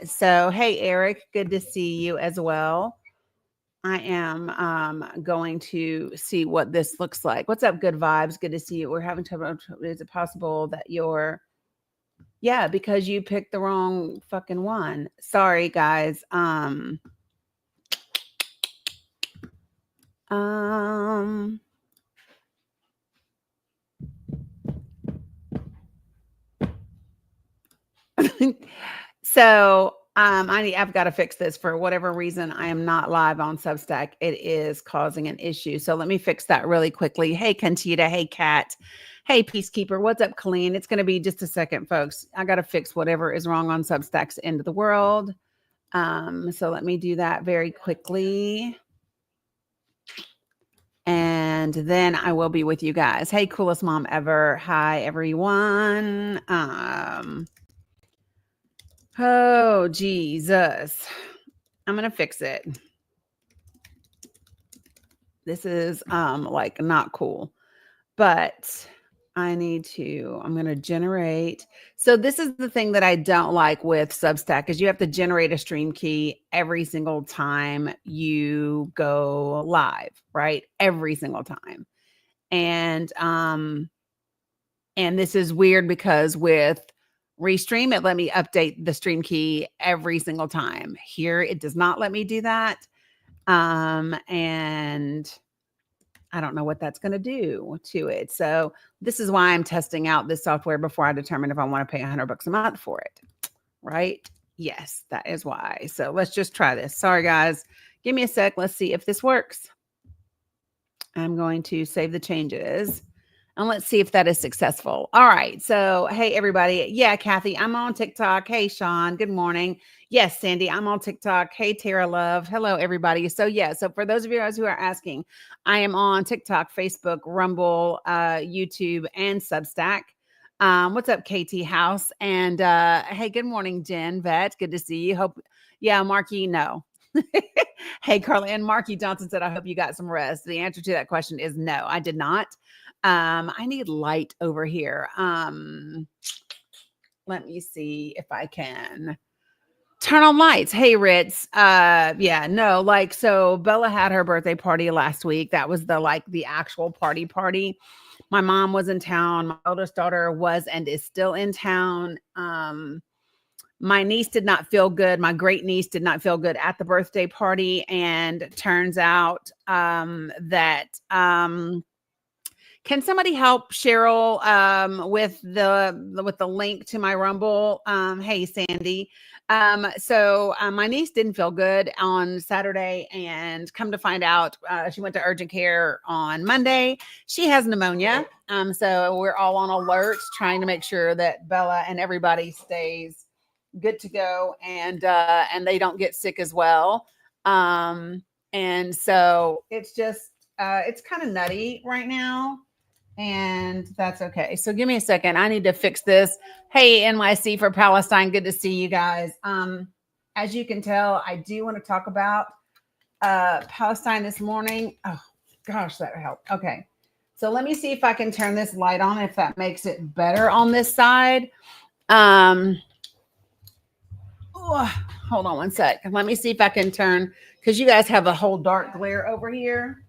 So hey, Eric, good to see you as well. I am going to see what this looks like. What's up, good vibes? Good to see you. We're having trouble. Is it possible that you're yeah, because you picked the wrong fucking one. Sorry, guys. Um So I've got to fix this for whatever reason. I am not live on Substack. It is causing an issue. So let me fix that really quickly. Hey, Conchita. Hey, Kat. Hey, Peacekeeper. What's up, Colleen? It's going to be just a second, folks. I got to fix whatever is wrong on Substack's end of the world. So let me do that very quickly. And then I will be with you guys. Hey, coolest mom ever. Hi, everyone. Oh, Jesus. I'm going to fix it. This is like not cool, but I'm going to generate. So this is the thing that I don't like with Substack is you have to generate a stream key every single time you go live, right? Every single time. And this is weird because with Restream, it let me update the stream key every single time. Here, it does not let me do that. And I don't know what that's going to do to it. So this is why I'm testing out this software before I determine if I want to pay $100 a month for it. Right? Yes, that is why. So let's just try this. Sorry, guys. Give me a sec. Let's see if this works. I'm going to save the changes. And let's see if that is successful. All right. So, hey, everybody. Yeah, Kathy, I'm on TikTok. Hey, Sean. Good morning. Yes, Sandy, I'm on TikTok. Hey, Tara Love. Hello, everybody. So, yeah. So for those of you guys who are asking, I am on TikTok, Facebook, Rumble, YouTube, and Substack. What's up, KT House? And hey, good morning, Jen Vet. Good to see you. Hope, yeah, Marky, no. Hey, Carly, and Marky Johnson said, I hope you got some rest. The answer to that question is no, I did not. I need light over here. Let me see if I can turn on lights. Hey, Ritz. Yeah, no, like, so Bella had her birthday party last week. That was the actual party. My mom was in town. My oldest daughter was and is still in town. My niece did not feel good. My great niece did not feel good at the birthday party. And turns out that can somebody help Cheryl with the link to my Rumble? Hey, Sandy. So my niece didn't feel good on Saturday, and come to find out, she went to urgent care on Monday. She has pneumonia. So we're all on alert, trying to make sure that Bella and everybody stays good to go, and they don't get sick as well. And so it's just it's kind of nutty right now. And that's okay. So give me a second. I need to fix this. Hey, NYC for Palestine. Good to see you guys. As you can tell, I do want to talk about Palestine this morning. Oh, gosh, that helped. Okay. So let me see if I can turn this light on, if that makes it better on this side. Hold on one sec. Let me see if I can turn, because you guys have a whole dark glare over here.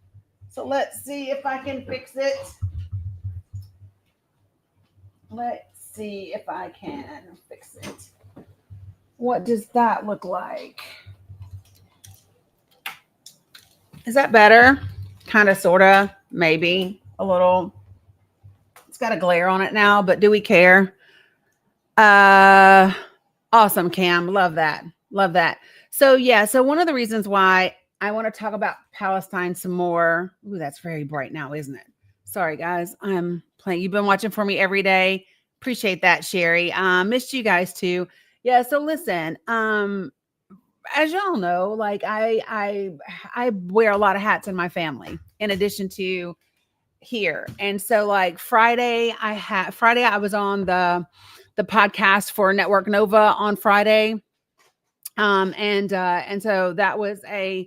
So let's see if I can fix it. Let's see if I can fix it. What does that look like? Is that better? Kind of, sort of, maybe a little. It's got a glare on it now, but do we care? Awesome, Cam. Love that. Love that. So yeah, so one of the reasons why I want to talk about Palestine some more. Ooh, that's very bright now, isn't it? Sorry, guys. I'm playing. You've been watching for me every day. Appreciate that, Sherry. Missed you guys too. Yeah. So listen, as y'all know, like I wear a lot of hats in my family, in addition to here. And so like Friday I was on the podcast for Network Nova on Friday. And so that was a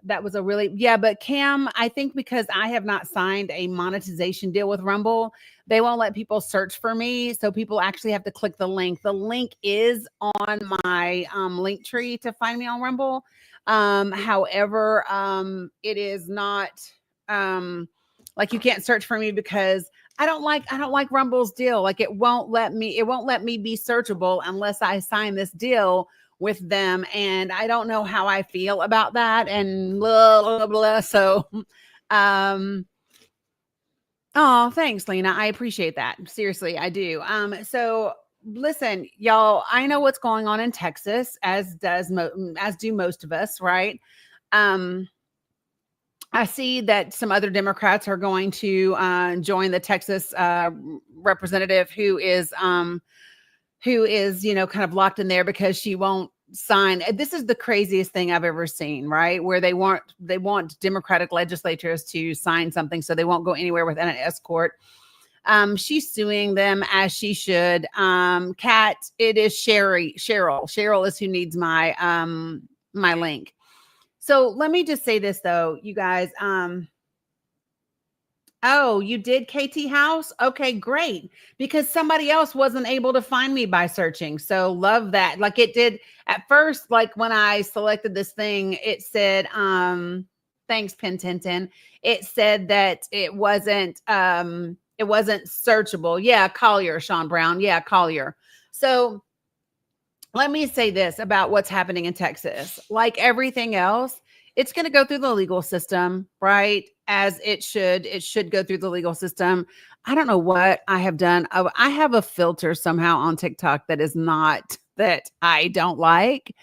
That was a really, yeah, but Cam, I think because I have not signed a monetization deal with Rumble, they won't let people search for me. So people actually have to click the link. The link is on my link tree to find me on Rumble. However, it is not like you can't search for me because I don't like Rumble's deal. Like it won't let me be searchable unless I sign this deal with them, and I don't know how I feel about that, and blah blah blah. So oh, thanks, Lena. I appreciate that. Seriously, I do. So listen, y'all, I know what's going on in Texas, as do most of us, right? Um, I see that some other Democrats are going to join the Texas representative who is, kind of locked in there because she won't sign. This is the craziest thing I've ever seen, right? Where they want Democratic legislators to sign something so they won't go anywhere without an escort. She's suing them as she should. Kat, it is Cheryl. Cheryl is who needs my link. So let me just say this though, you guys. Oh, you did KT House? Okay, great. Because somebody else wasn't able to find me by searching. So love that. Like it did at first, like when I selected this thing, it said, thanks, Pin Tintin. It said that it wasn't searchable. Yeah, Collier, Sean Brown. Yeah, Collier. So let me say this about what's happening in Texas. Like everything else, it's going to go through the legal system, right? As it should. It should go through the legal system. I don't know what I have done. Oh, I have a filter somehow on TikTok that is not that I don't like.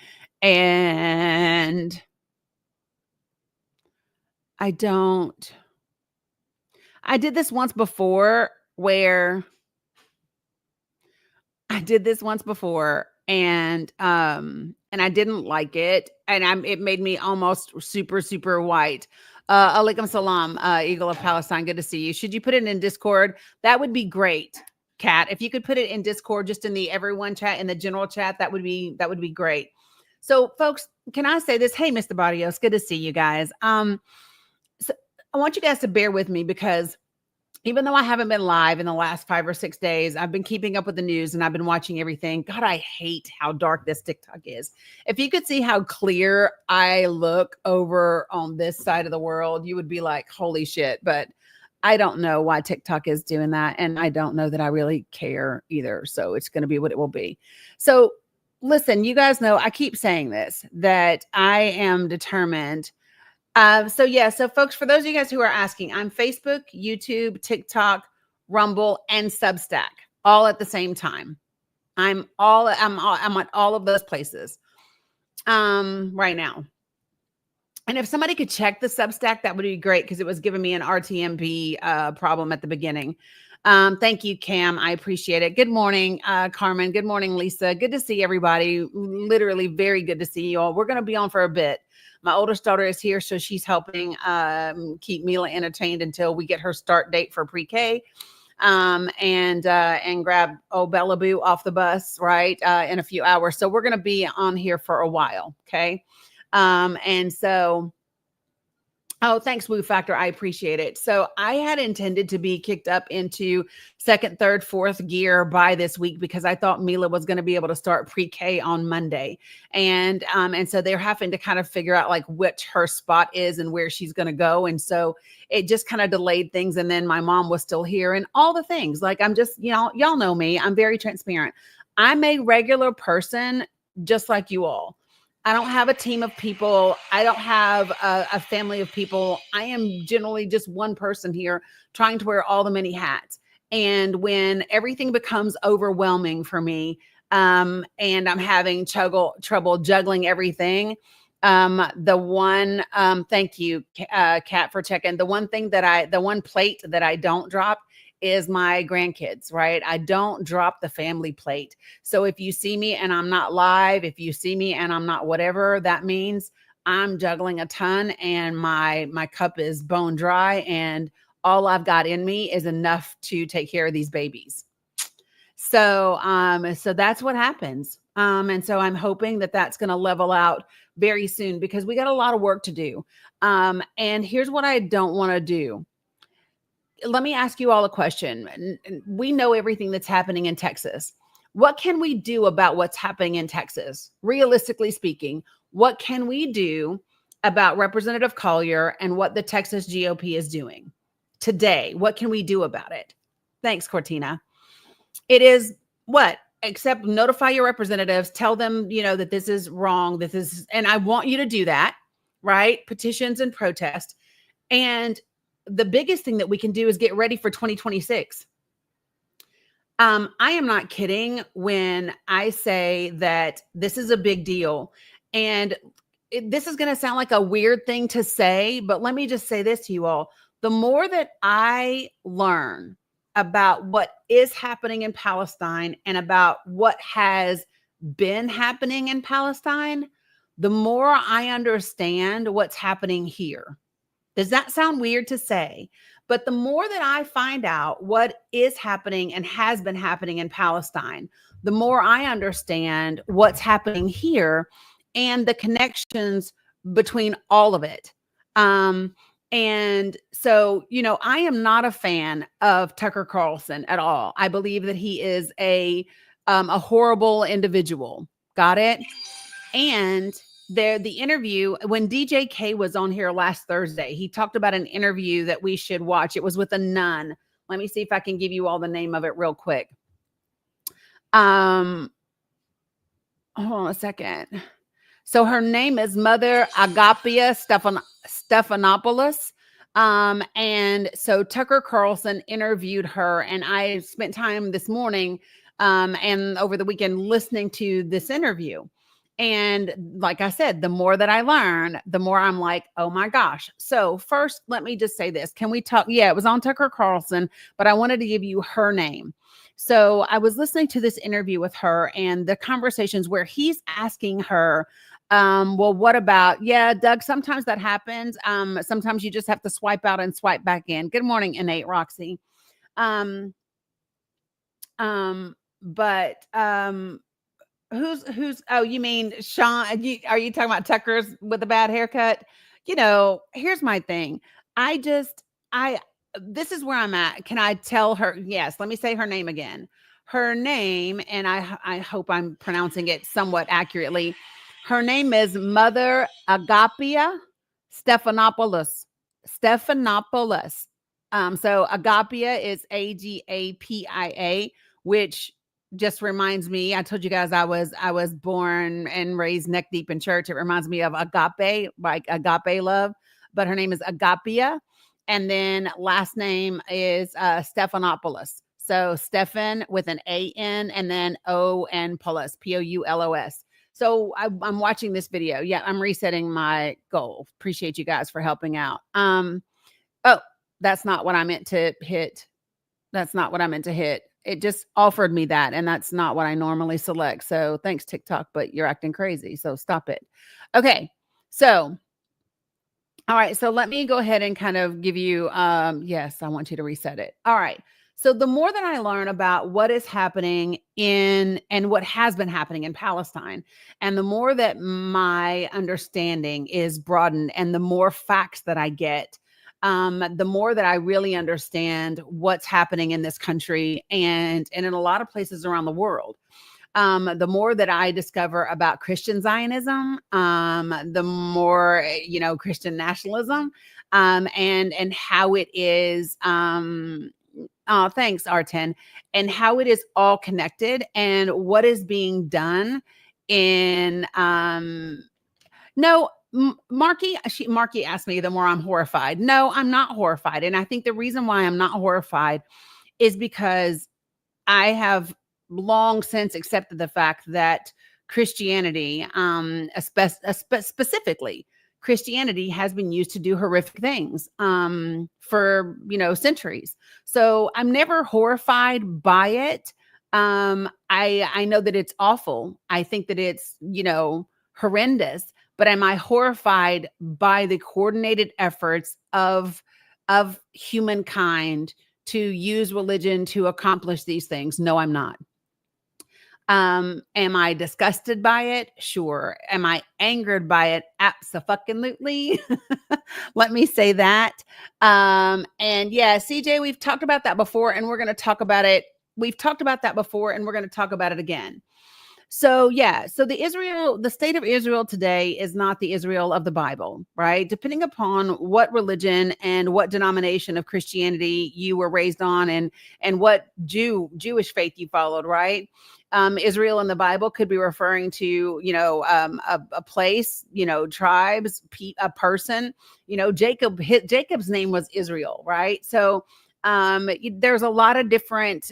And I don't. I did this once before where I did this once before and I didn't like it, and it made me almost super super white. Alaikum salam, Eagle of Palestine, good to see you. Should you put it in Discord? That would be great, Kat. If you could put it in Discord, just in the everyone chat, in the general chat, that would be great. So folks, can I say this? Hey, Mr. Barrios, good to see you guys. So I want you guys to bear with me because even though I haven't been live in the last 5 or 6 days, I've been keeping up with the news and I've been watching everything. God, I hate how dark this TikTok is. If you could see how clear I look over on this side of the world, you would be like, holy shit. But I don't know why TikTok is doing that. And I don't know that I really care either. So it's going to be what it will be. So listen, you guys know I keep saying this, that I am determined. So folks, for those of you guys who are asking, I'm Facebook, YouTube, TikTok, Rumble, and Substack all at the same time. I'm at all of those places right now. And if somebody could check the Substack, that would be great because it was giving me an RTMP problem at the beginning. Thank you, Cam. I appreciate it. Good morning, Carmen. Good morning, Lisa. Good to see everybody. Literally very good to see you all. We're going to be on for a bit. My oldest daughter is here, so she's helping keep Mila entertained until we get her start date for pre-K, and grab Bella Boo off the bus, right, in a few hours. So we're going to be on here for a while, okay? And so, oh, thanks, Woo Factor. I appreciate it. So I had intended to be kicked up into second, third, fourth gear by this week because I thought Mila was going to be able to start pre-K on Monday. And so they're having to kind of figure out like which her spot is and where she's going to go. And so it just kind of delayed things. And then my mom was still here and all the things. Like I'm just, y'all know me. I'm very transparent. I'm a regular person just like you all. I don't have a team of people. I don't have a family of people. I am generally just one person here trying to wear all the many hats. And when everything becomes overwhelming for me, and I'm having trouble juggling everything, thank you, Kat, for checking. The one plate that I don't drop is my grandkids, right? I don't drop the family plate. So if you see me and I'm not live, if you see me and I'm not whatever, that means I'm juggling a ton and my cup is bone dry and all I've got in me is enough to take care of these babies. So that's what happens. And so I'm hoping that that's going to level out very soon because we got a lot of work to do. And here's what I don't want to do. Let me ask you all a question. We know everything that's happening in Texas. What can we do about what's happening in Texas? Realistically speaking, what can we do about Representative Collier and what the Texas GOP is doing today? What can we do about it? Thanks, Cortina. It is what? Except notify your representatives, tell them, that this is wrong, and I want you to do that, right? Petitions and protest. And the biggest thing that we can do is get ready for 2026. I am not kidding when I say that this is a big deal. And this is going to sound like a weird thing to say, but let me just say this to you all. The more that I learn about what is happening in Palestine and about what has been happening in Palestine, the more I understand what's happening here. Does that sound weird to say? But the more that I find out what is happening and has been happening in Palestine, the more I understand what's happening here and the connections between all of it. And so, I am not a fan of Tucker Carlson at all. I believe that he is a horrible individual. Got it? And the interview, when DJ was on here last Thursday, he talked about an interview that we should watch. It was with a nun. Let me see if I can give you all the name of it real quick. Hold on a second. So her name is Mother Agapia Stephanopoulos. And so Tucker Carlson interviewed her, and I spent time this morning and over the weekend listening to this interview. And like I said, the more that I learn, the more I'm like, oh my gosh. So first, let me just say this. Can we talk? Yeah, it was on Tucker Carlson, but I wanted to give you her name. So I was listening to this interview with her and the conversations where he's asking her, well, what about, Doug, sometimes that happens. Sometimes you just have to swipe out and swipe back in. Good morning, Innate Roxy. Who's, oh, you mean Sean? Are you talking about Tucker's with a bad haircut? Here's my thing. This is where I'm at. Can I tell her? Yes. Let me say her name again. Her name, and I hope I'm pronouncing it somewhat accurately. Her name is Mother Agapia Stephanopoulos. So Agapia is Agapia, which just reminds me, I told you guys I was born and raised neck deep in church. It reminds me of agape, like agape love, but her name is Agapia. And then last name is Stephanopoulos. So Stephan with an A-N and then O-N Poulos, P-O-U-L-O-S. So I'm watching this video. Yeah, I'm resetting my goal. Appreciate you guys for helping out. Oh, that's not what I meant to hit. It just offered me that, and that's not what I normally select. So thanks, TikTok, but you're acting crazy. So stop it. Okay. So, all right. So let me go ahead and kind of give you, yes, I want you to reset it. All right. So the more that I learn about what is happening and what has been happening in Palestine, and the more that my understanding is broadened and the more facts that I get, the more that I really understand what's happening in this country and in a lot of places around the world. The more that I discover about Christian Zionism, the more, Christian nationalism, and how it is, thanks, R10, and how it is all connected and what is being done in, no, Marky asked me, the more I'm horrified. No, I'm not horrified. And I think the reason why I'm not horrified is because I have long since accepted the fact that Christianity, specifically Christianity, has been used to do horrific things for centuries. So I'm never horrified by it. I know that it's awful. I think that it's horrendous. But am I horrified by the coordinated efforts of humankind to use religion to accomplish these things? No, I'm not. Am I disgusted by it? Sure. Am I angered by it? Absolutely. Let me say that. And yeah, CJ, we've talked about that before, and we're going to talk about it. We've talked about that before, and we're going to talk about it again. So yeah, so the state of Israel today is not the Israel of the Bible, right? Depending upon what religion and what denomination of Christianity you were raised on, and what Jewish faith you followed, right? Israel in the Bible could be referring to, a place, tribes, a person. Jacob's name was Israel, right? So there's a lot of different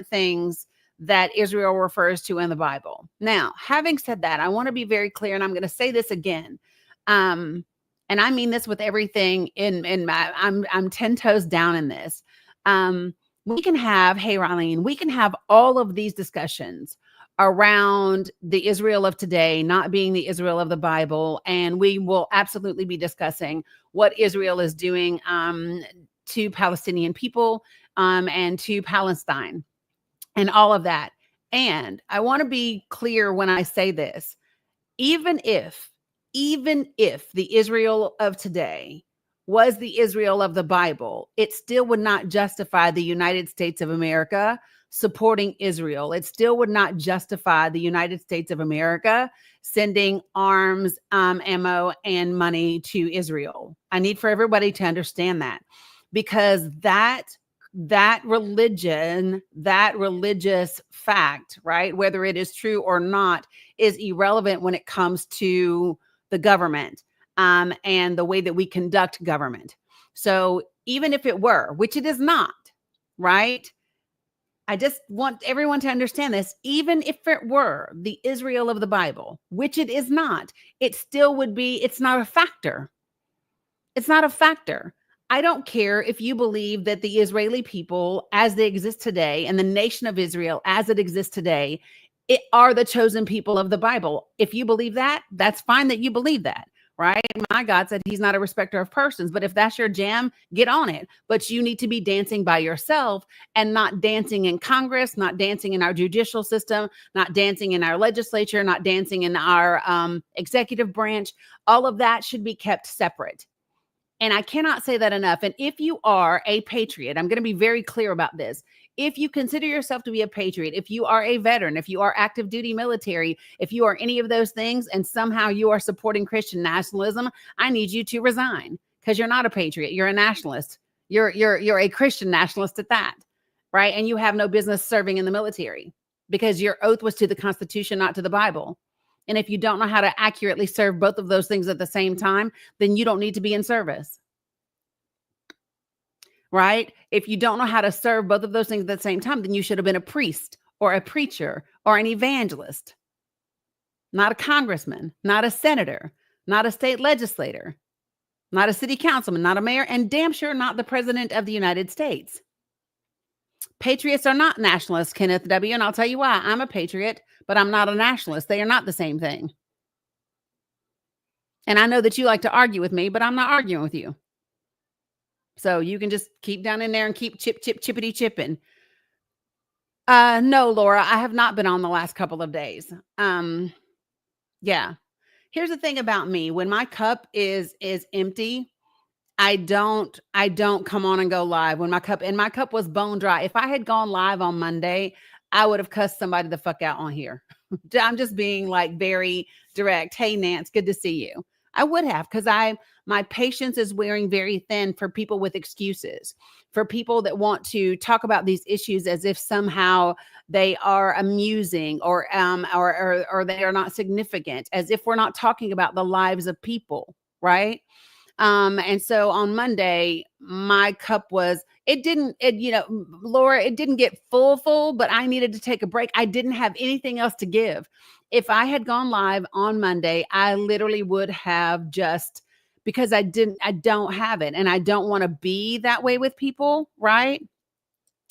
things that Israel refers to in the Bible. Now, having said that, I want to be very clear, and I'm going to say this again. And I mean this with everything in my, I'm 10 toes down in this. We can have, hey, Rylene, we can have all of these discussions around the Israel of today not being the Israel of the Bible. And we will absolutely be discussing what Israel is doing to Palestinian people and to Palestine, and all of that. And I want to be clear when I say this, even if the Israel of today was the Israel of the Bible, it still would not justify the United States of America supporting Israel. It still would not justify the United States of America sending arms, ammo, and money to Israel. I need for everybody to understand that, because that religion, that religious fact, right, whether it is true or not, is irrelevant when it comes to the government and the way that we conduct government. So even if it were, which it is not, right? I just want everyone to understand this. Even if it were the Israel of the Bible, which it is not, it still would be, it's not a factor. It's not a factor. I don't care if you believe that the Israeli people as they exist today and the nation of Israel as it exists today, it are the chosen people of the Bible. If you believe that, that's fine that you believe that, right? My God said he's not a respecter of persons, but if that's your jam, get on it. But you need to be dancing by yourself and not dancing in Congress, not dancing in our judicial system, not dancing in our legislature, not dancing in our executive branch. All of that should be kept separate. And I cannot say that enough. And if you are a patriot, I'm going to be very clear about this. If you consider yourself to be a patriot, if you are a veteran, if you are active duty military, if you are any of those things, and somehow you are supporting Christian nationalism, I need you to resign, because you're not a patriot. You're a nationalist. You're a Christian nationalist at that, right? And you have no business serving in the military, because your oath was to the Constitution, not to the Bible. And if you don't know how to accurately serve both of those things at the same time, then you don't need to be in service. Right? If you don't know how to serve both of those things at the same time, then you should have been a priest or a preacher or an evangelist, not a congressman, not a senator, not a state legislator, not a city councilman, not a mayor, and damn sure not the president of the United States. Patriots are not nationalists, Kenneth W., and I'll tell you why. I'm a patriot, but I'm not a nationalist. They are not the same thing. And I know that you like to argue with me, but I'm not arguing with you. So you can just keep down in there and keep chippity chipping. No, Laura, I have not been on the last couple of days. Yeah. Here's the thing about me. When my cup is empty, I don't come on and go live. When my cup was bone dry. If I had gone live on Monday, I would have cussed somebody the fuck out on here. I'm just being like very direct. Hey, Nance, good to see you. I would have, because my patience is wearing very thin for people with excuses, for people that want to talk about these issues as if somehow they are amusing or they are not significant, as if we're not talking about the lives of people, right? And so on Monday, my cup was, Laura, it didn't get full, but I needed to take a break. I didn't have anything else to give. If I had gone live on Monday, I literally would have just, because I don't have it, and I don't want to be that way with people, right?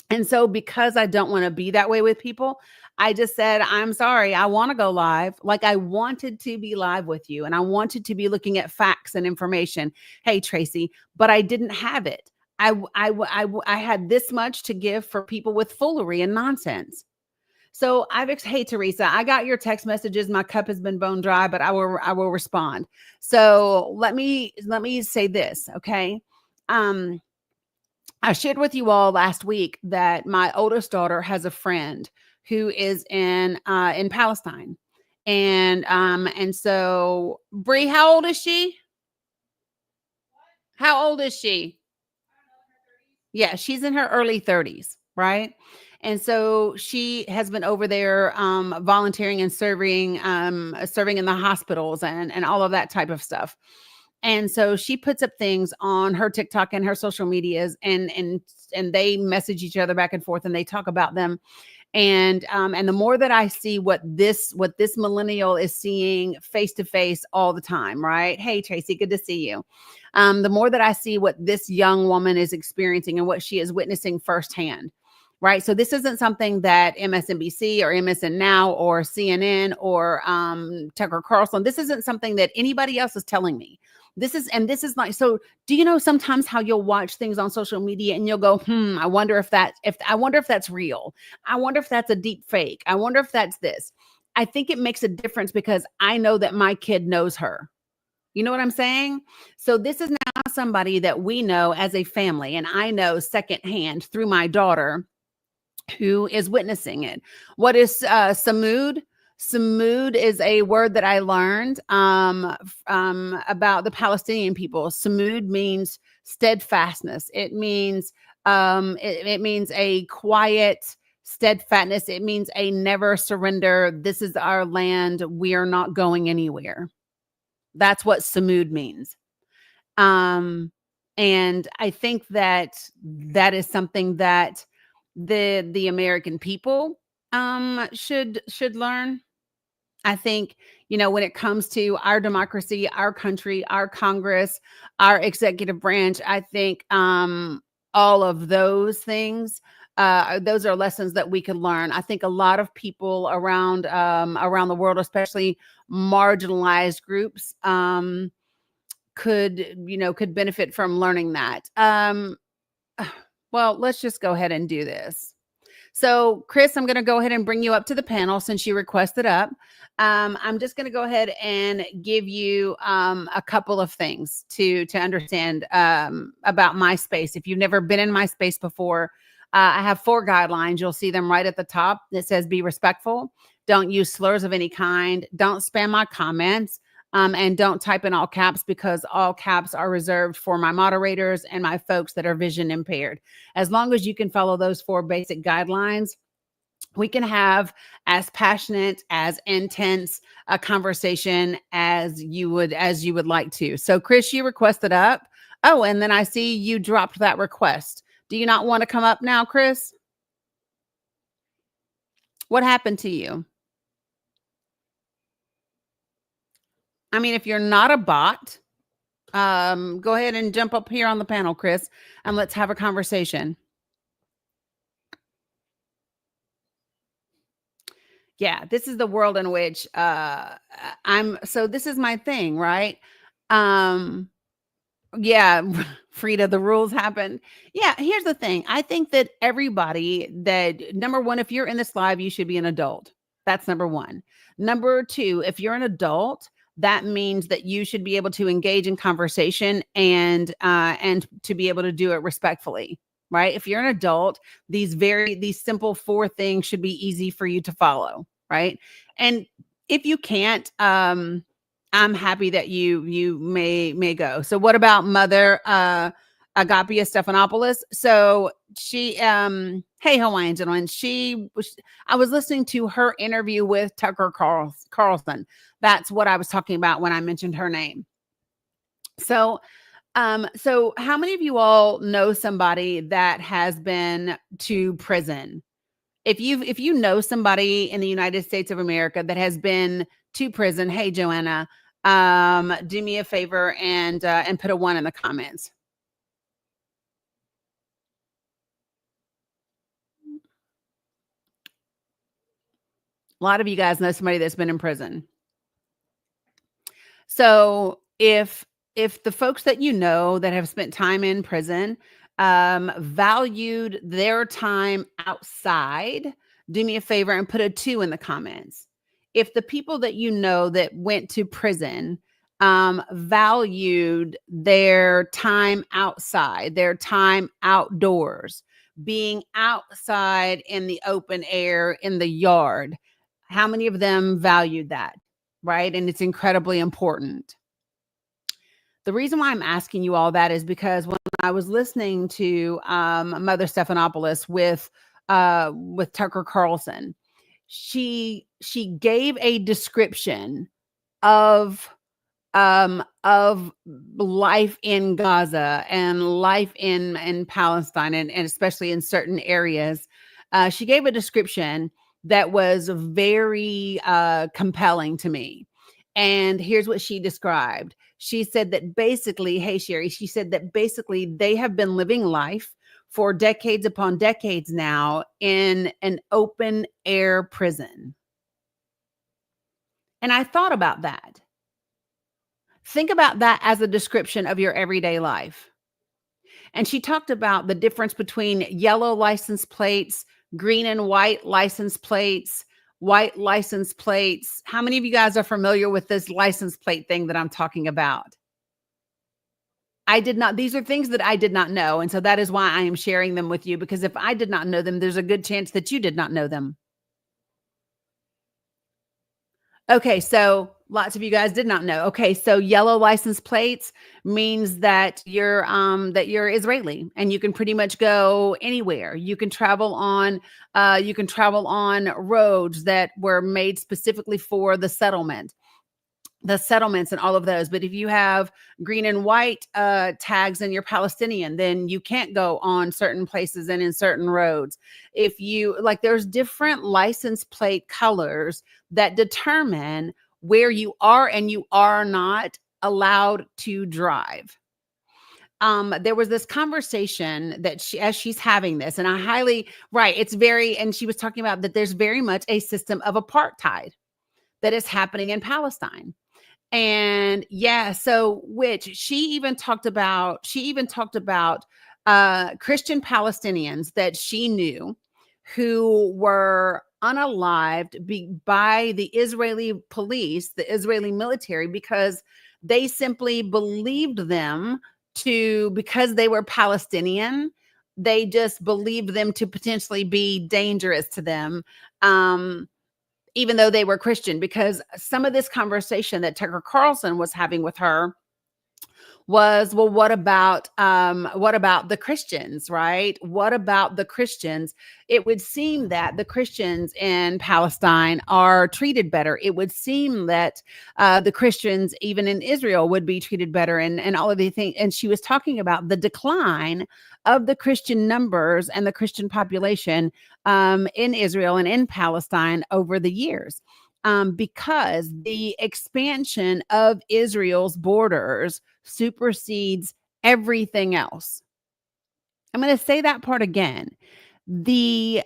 And so because I don't want to be that way with people, I just said, I'm sorry, I want to go live. Like, I wanted to be live with you, and I wanted to be looking at facts and information. Hey, Tracy, but I didn't have it. I had this much to give for people with foolery and nonsense. So hey Teresa, I got your text messages. My cup has been bone dry, but I will respond. So let me say this, okay? Um, I shared with you all last week that my oldest daughter has a friend who is in Palestine. And so Bree, how old is she? How old is she? Yeah, she's in her early 30s, right? And so she has been over there volunteering and serving in the hospitals and all of that type of stuff. And so she puts up things on her TikTok and her social medias, and they message each other back and forth, and they talk about them. And the more that I see what this millennial is seeing face to face all the time, right? Hey Tracy, good to see you. The more that I see what this young woman is experiencing and what she is witnessing firsthand, right? So this isn't something that MSNBC or MSN Now or CNN or Tucker Carlson, this isn't something that anybody else is telling me. This is like, so do you know sometimes how you'll watch things on social media and you'll go, I wonder if that's real. I wonder if that's a deep fake. I wonder if that's this. I think it makes a difference because I know that my kid knows her. You know what I'm saying? So this is now somebody that we know as a family, and I know secondhand through my daughter who is witnessing it. What is samud? Samud is a word that I learned about the Palestinian people. Samud means steadfastness. It means a quiet steadfastness. It means a never surrender. This is our land. We are not going anywhere. That's what samud means. Um, and I think that that is something that the American people should learn. I think, when it comes to our democracy, our country, our Congress, our executive branch, I think all of those things, those are lessons that we could learn. I think a lot of people around the world, especially marginalized groups, could benefit from learning that. Well, let's just go ahead and do this. So, Chris, I'm going to go ahead and bring you up to the panel since you requested up. I'm just going to go ahead and give you a couple of things to understand about my space. If you've never been in my space before, I have 4 guidelines. You'll see them right at the top. It says be respectful. Don't use slurs of any kind. Don't spam my comments. And don't type in all caps because all caps are reserved for my moderators and my folks that are vision impaired. As long as you can follow those 4 basic guidelines, we can have as passionate, as intense a conversation as you would like to. So, Chris, you requested up. Oh, and then I see you dropped that request. Do you not want to come up now, Chris? What happened to you? I mean, if you're not a bot, go ahead and jump up here on the panel, Chris, and let's have a conversation. Yeah, this is the world in which so this is my thing, right? Um yeah, Frida, the rules happen. Yeah, here's the thing. I think that everybody that number 1, if you're in this live, you should be an adult. That's number 1. Number 2, if you're an adult, that means that you should be able to engage in conversation and to be able to do it respectfully, right? If you're an adult, these simple 4 things should be easy for you to follow, right? And if you can't, I'm happy that you may go. So what about Mother Agapia Stephanopoulos? So she hey Hawaiian gentlemen, I was listening to her interview with Tucker Carlson. That's what I was talking about when I mentioned her name. So so how many of you all know somebody that has been to prison? If you know somebody in the United States of America that has been to prison, hey Joanna, do me a favor and put a 1 in the comments. A lot of you guys know somebody that's been in prison. So if the folks that you know that have spent time in prison valued their time outside, do me a favor and put a 2 in the comments. If the people that you know that went to prison valued their time outside, their time outdoors, being outside in the open air, in the yard, how many of them valued that? Right? And it's incredibly important. The reason why I'm asking you all that is because when I was listening to Mother Stephanopoulos with Tucker Carlson, she gave a description of of life in Gaza and life in Palestine and especially in certain areas. She gave a description that was very compelling to me. And here's what she described. She said that basically, hey, Sherry, she said that basically they have been living life for decades upon decades now in an open air prison. And I thought about that. Think about that as a description of your everyday life. And she talked about the difference between yellow license plates, green and white license plates, white license plates. How many of you guys are familiar with this license plate thing that I'm talking about? I did not. These are things that I did not know. And so that is why I am sharing them with you, because if I did not know them, there's a good chance that you did not know them. Okay, so lots of you guys did not know. Okay, so yellow license plates means that you're Israeli and you can pretty much go anywhere. You can travel on roads that were made specifically for the settlements and all of those. But if you have green and white tags and you're Palestinian, then you can't go on certain places and in certain roads. If you like, there's different license plate colors that determine where you are and you are not allowed to drive. There was this conversation that as she's having this, and and she was talking about that there's very much a system of apartheid that is happening in Palestine. And yeah, so which she even talked about Christian Palestinians that she knew who were unalived by the Israeli police, the Israeli military, because they simply believed them because they were Palestinian, they just believed them to potentially be dangerous to them. Even though they were Christian, because some of this conversation that Tucker Carlson was having with her was, well, what about the Christians, right? What about the Christians? It would seem that the Christians in Palestine are treated better. It would seem that the Christians, even in Israel, would be treated better, and all of these things. And she was talking about the decline of the Christian numbers and the Christian population in Israel and in Palestine over the years. Because the expansion of Israel's borders supersedes everything else. I'm going to say that part again. The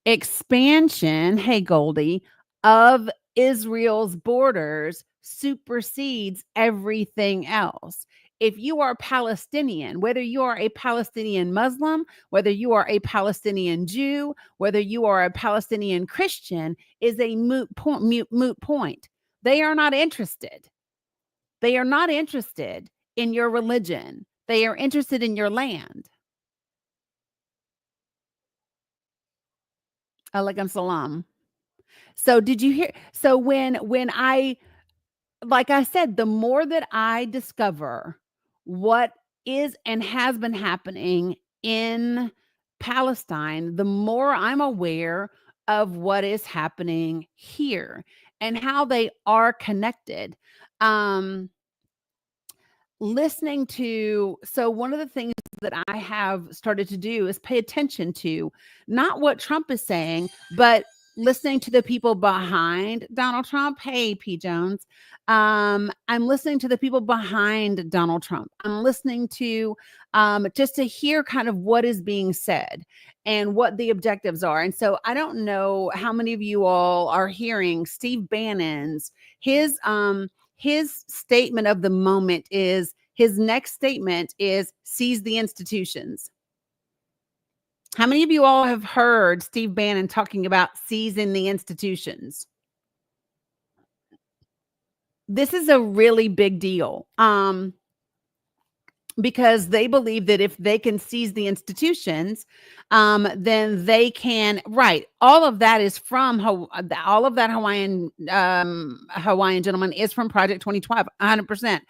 expansion, hey Goldie, of Israel's borders supersedes everything else. If you are Palestinian, whether you are a Palestinian Muslim, whether you are a Palestinian Jew, whether you are a Palestinian Christian, is a moot point. They are not interested. They are not interested in your religion. They are interested in your land. Alaikum salam. So did you hear? So when I, like I said, the more that I discover what is and has been happening in Palestine, the more I'm aware of what is happening here and how they are connected. Listening to, so one of the things that I have started to do is pay attention to not what Trump is saying, but listening to the people behind Donald Trump. Hey, P. Jones. I'm listening to the people behind Donald Trump. I'm listening to just to hear kind of what is being said and what the objectives are. And so I don't know how many of you all are hearing Steve Bannon's his statement of the moment is, his next statement is, seize the institutions. How many of you all have heard Steve Bannon talking about seizing the institutions? This is a really big deal. Because they believe that if they can seize the institutions, then they can. Right. All of that is from all of that Hawaiian gentleman is from Project 2012, 100%.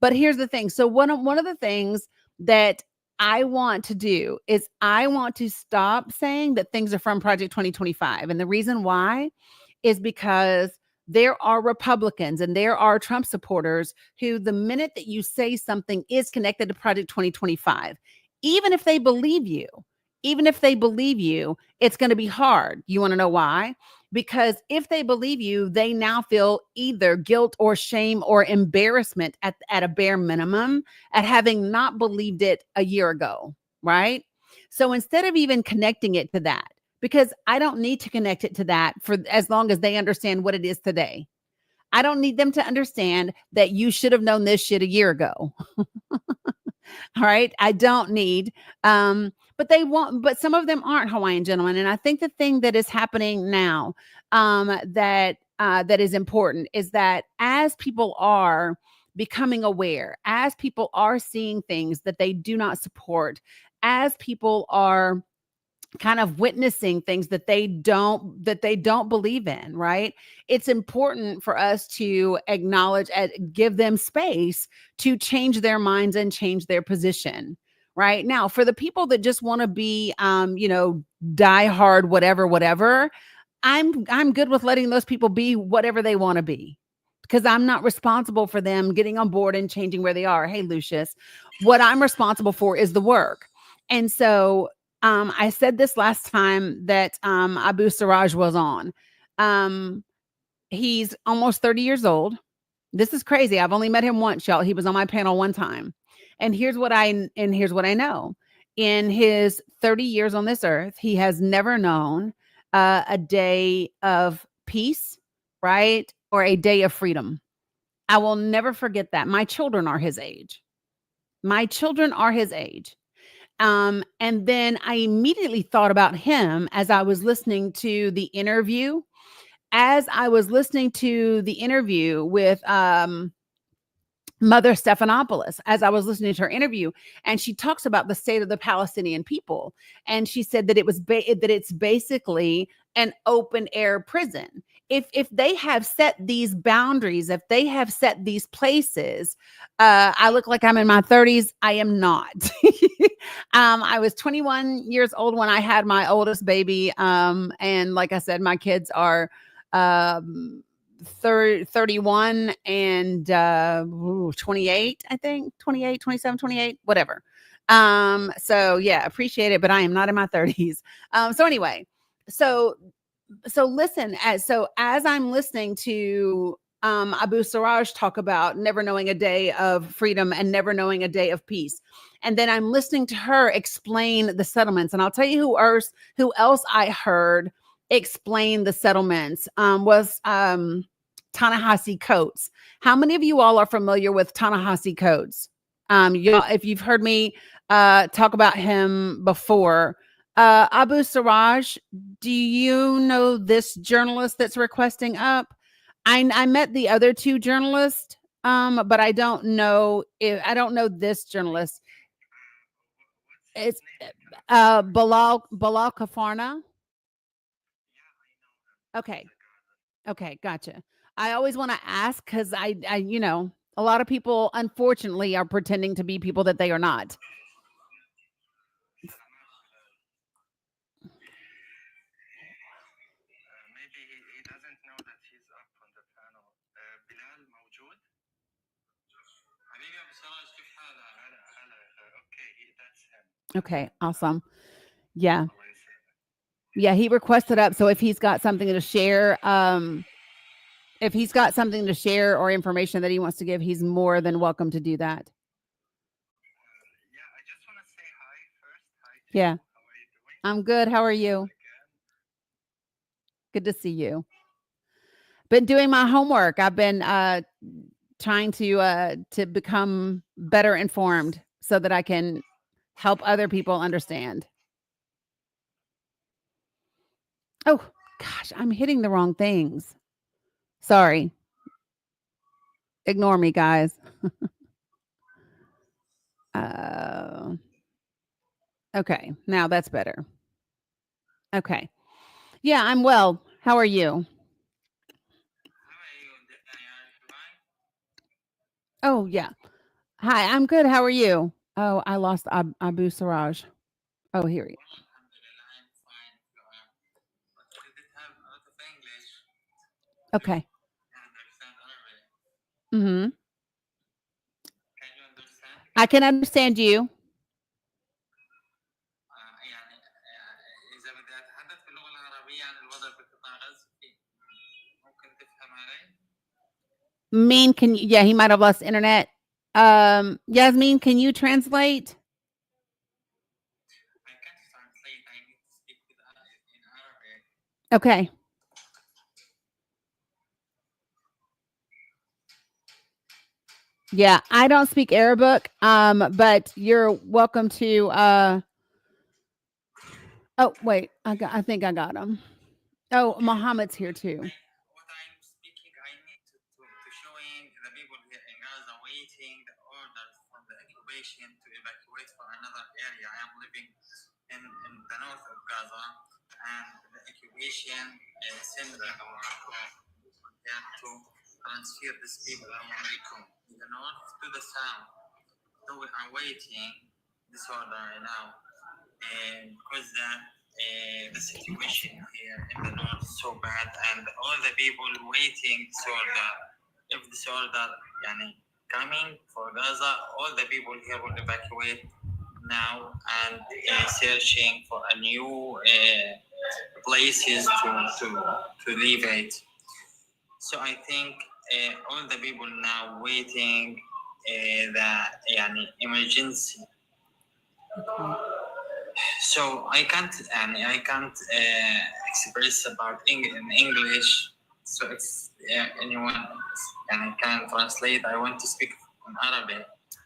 But here's the thing. So one of the things that I want to do is I want to stop saying that things are from Project 2025, and the reason why is because there are Republicans and there are Trump supporters who, the minute that you say something is connected to Project 2025, even if they believe you, it's going to be hard. You want to know why? Because if they believe you, they now feel either guilt or shame or embarrassment at a bare minimum at having not believed it a year ago, right? So instead of even connecting it to that, because I don't need to connect it to that for as long as they understand what it is today. I don't need them to understand that you should have known this shit a year ago. All right. I don't need, but they won't, but some of them aren't Hawaiian gentlemen. And I think the thing that is happening now, that is important is that as people are becoming aware, as people are seeing things that they do not support, as people are kind of witnessing things that they don't believe in, right? It's important for us to acknowledge and give them space to change their minds and change their position. Right now, for the people that just want to be, die hard, whatever, I'm good with letting those people be whatever they want to be, because I'm not responsible for them getting on board and changing where they are. Hey, Lucius, what I'm responsible for is the work. And so I said this last time that Abu Siraj was on. He's almost 30 years old. This is crazy. I've only met him once, y'all. He was on my panel one time. And here's what I know. In his 30 years on this earth, he has never known a day of peace, right? Or a day of freedom. I will never forget that. My children are his age. My children are his age. And then I immediately thought about him as I was listening to the interview. As I was listening to the interview with Mother Stephanopoulos, as I was listening to her interview, and she talks about the state of the Palestinian people, and she said that that it's basically an open air prison. If they have set these boundaries, if they have set these places, I look like I'm in my 30s. I am not. I was 21 years old when I had my oldest baby, and like I said, my kids are. 31 and 28, I think 28, 27, 28, whatever. So yeah, appreciate it, but I am not in my 30s. So anyway, so listen, as I'm listening to Abu Siraj talk about never knowing a day of freedom and never knowing a day of peace, and then I'm listening to her explain the settlements, and I'll tell you who else I heard explain the settlements was Ta-Nehisi Coates. How many of you all are familiar with Ta-Nehisi Coates? If you've heard me talk about him before, Abu Siraj, do you know this journalist that's requesting up? I met the other two journalists, but I don't know this journalist. It's Bilal Kafarna. Okay. Okay, gotcha. I always want to ask because a lot of people, unfortunately, are pretending to be people that they are not. Okay, awesome. Yeah. Yeah, he requested up. So if he's got something to share, or information that he wants to give, he's more than welcome to do that. Yeah. I'm good. How are you? Good to see you. Been doing my homework. I've been trying to become better informed so that I can help other people understand. Oh, gosh, I'm hitting the wrong things. Sorry. Ignore me, guys. Okay, now that's better. Okay. Yeah, I'm well. How are you? Oh, yeah. Hi, I'm good. How are you? Oh, I lost Abu Siraj. Oh, here he is. Okay. Mm-hmm. I can understand you. Mean, can you? Yeah, he might have lost internet. Yasmin, can you translate? Okay. Yeah, I don't speak Arabic. But you're welcome to. Oh, wait. I think I got him. Oh, Muhammad's here too.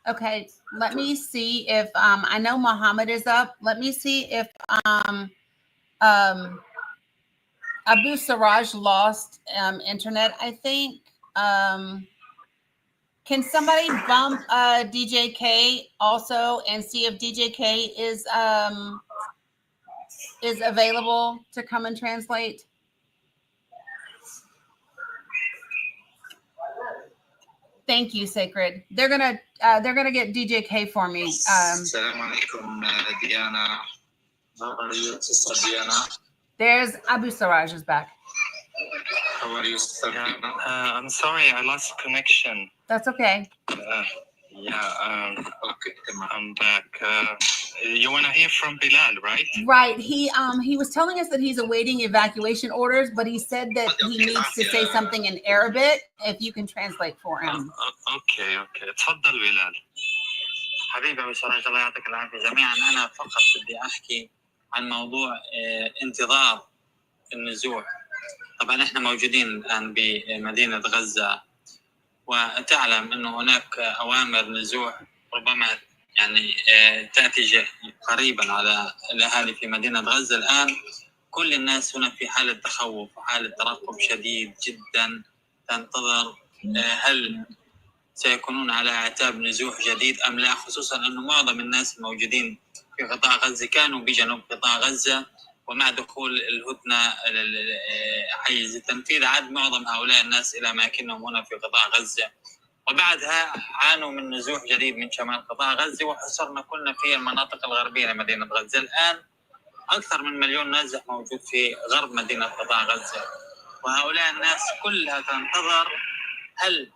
Okay, let me see if I know Muhammad is up. Let me see if um Abu Siraj lost internet, I think. Can somebody bump DJ K also and see if DJ K is available to come and translate? Thank you, Sacred. They're gonna get DJ K for me. There's Abu Siraj is back. How are you, I'm sorry, I lost connection. That's okay. Okay, I'm back. You want to hear from Bilal, right? Right. He was telling us that he's awaiting evacuation orders, but he said that he needs to say something in Arabic. If you can translate for him. Okay. تفضل بلال. حبيبي ابو سراج الله يعطيك العافيه جميعا. انا فقط بدي احكي عن موضوع انتظار النزوح. طبعا احنا موجودين الان بمدينه غزه، وتعلم انه هناك اوامر نزوح ربما يعني تاتي قريبا على الاهالي في مدينه غزه. الان كل الناس هنا في حاله تخوف وحاله ترقب شديد جدا، تنتظر هل سيكونون على اعتاب نزوح جديد ام لا، خصوصا انه معظم الناس الموجودين في قطاع غزه كانوا بجنوب قطاع غزه، ومع دخول الهدنه حيز التنفيذ عاد معظم هؤلاء الناس الى اماكنهم هنا في قطاع غزه، وبعدها عانوا من نزوح جديد من شمال قطاع غزه، وحصرنا كلنا في المناطق الغربيه لمدينه غزه. الان اكثر من مليون نازح موجود في غرب مدينه قطاع غزه، وهؤلاء الناس كلها تنتظر هل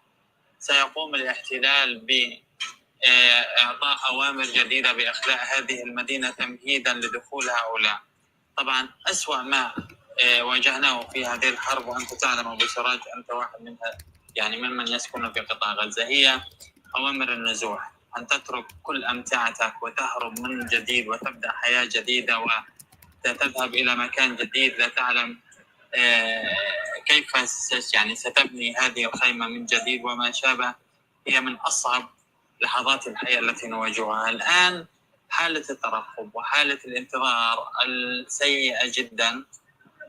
سيقوم الاحتلال بإعطاء أوامر جديدة بإخلاء هذه المدينة تمهيدا لدخول هؤلاء. طبعا أسوأ ما واجهناه في هذه الحرب، وأنت تعلم أبو سراج أنت واحد منها، يعني ممن يسكن في قطاع غزة، هي أوامر النزوح، أن تترك كل أمتعتك وتهرب من جديد وتبدأ حياة جديدة وتذهب إلى مكان جديد لا تعلم كيف يعني ستبني هذه الخيمة من جديد وما شابه. هي من أصعب لحظات الحياة التي نواجهها الآن. حالة الترقب وحالة الانتظار السيئة جدا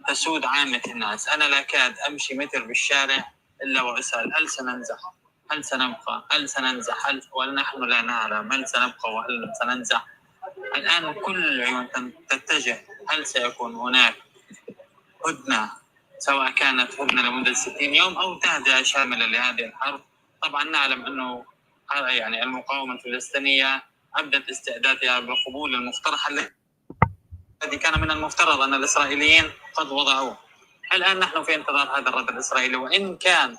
تسود عامة الناس. أنا لا أكاد أمشي متر بالشارع إلا وأسأل: هل سننزح؟ هل سنبقى؟ هل سننزح؟ ونحن لا نعلم هل سنبقى وهل سننزح. الآن كل العيون تتجه: هل سيكون هناك هدنة، سواء كانت هدنة لمدة 60 يوم أو تهدئة شاملة لهذه الحرب. طبعا نعلم أنه يعني المقاومة الفلسطينية أبدت استعدادها بقبول المقترح الذي كان من المفترض أن الإسرائيليين قد وضعوه. الآن نحن في انتظار هذا الرد الإسرائيلي، وإن كان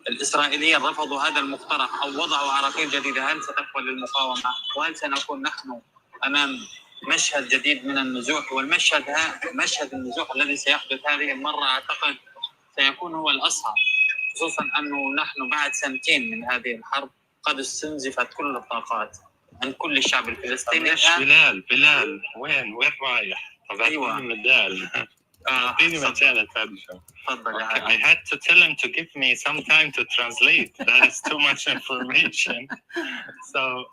الإسرائيليين رفضوا هذا المقترح أو وضعوا عراقيل جديدة، هل ستقبل المقاومة؟ وهل سنكون نحن أمام مشهد جديد من النزوح؟ والمشهد مشهد النزوح الذي سيحدث هذه المرة أعتقد سيكون هو الأصعب، خصوصا أنه نحن بعد سنتين من هذه الحرب قد استنزفت كل الطاقات من كل الشعب الفلسطيني. ليش بلال وين رايح؟ أيوة. مدال. تفضل. I had to tell him to give me some time to translate. That is too much information. So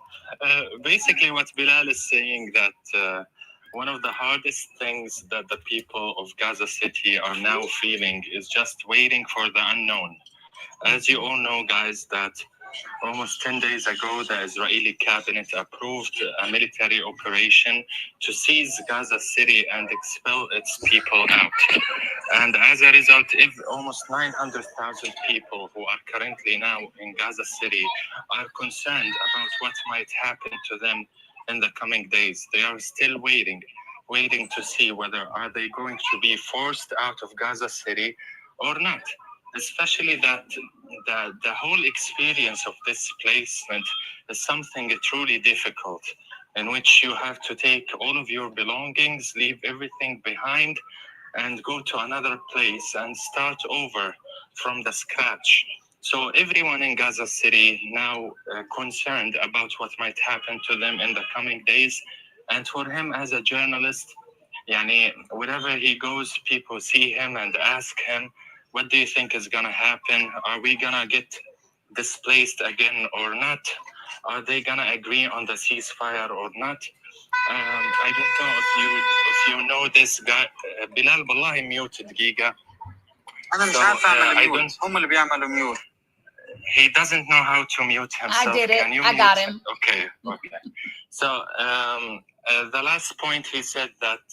basically what Bilal is saying that one of the hardest things that the people of Gaza City are now feeling is just waiting for the unknown. As you all know, guys, that almost 10 days ago, the Israeli cabinet approved a military operation to seize Gaza City and expel its people out. And as a result, almost 900,000 people who are currently now in Gaza City are concerned about what might happen to them in the coming days. They are still waiting to see whether are they going to be forced out of Gaza City or not. Especially that the whole experience of this placement is something truly difficult, in which you have to take all of your belongings, leave everything behind, and go to another place and start over from the scratch. So everyone in Gaza City now concerned about what might happen to them in the coming days. And for him as a journalist, wherever he goes, people see him and ask him, what do you think is going to happen? Are we going to get displaced again or not? Are they going to agree on the ceasefire or not? I don't know if you know this guy. Bilal, والله mute دقيقة. أنا مش عارف أعمل ميوت. هم اللي بيعملوا ميوت. He doesn't know how to mute himself. I did it. I got him. Okay. So the last point he said that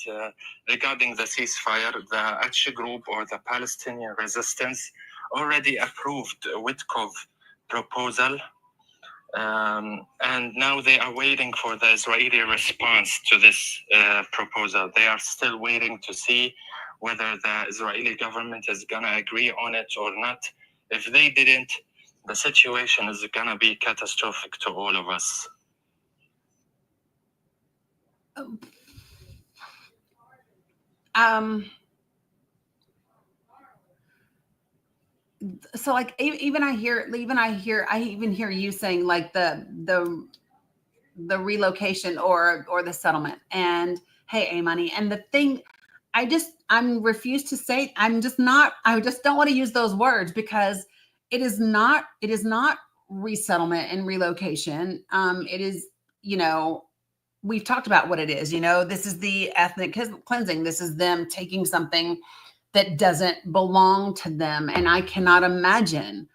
regarding the ceasefire, the Achi group or the Palestinian resistance already approved Witkov proposal, and now they are waiting for the Israeli response to this proposal. They are still waiting to see whether the Israeli government is gonna agree on it or not. If they didn't, the situation is gonna be catastrophic to all of us. So like I even hear you saying like the relocation or the settlement, and hey, money, and the thing I'm refused to say, I just don't want to use those words, because it is not resettlement and relocation. It is, we've talked about what it is. This is the ethnic cleansing. This is them taking something that doesn't belong to them. And I cannot imagine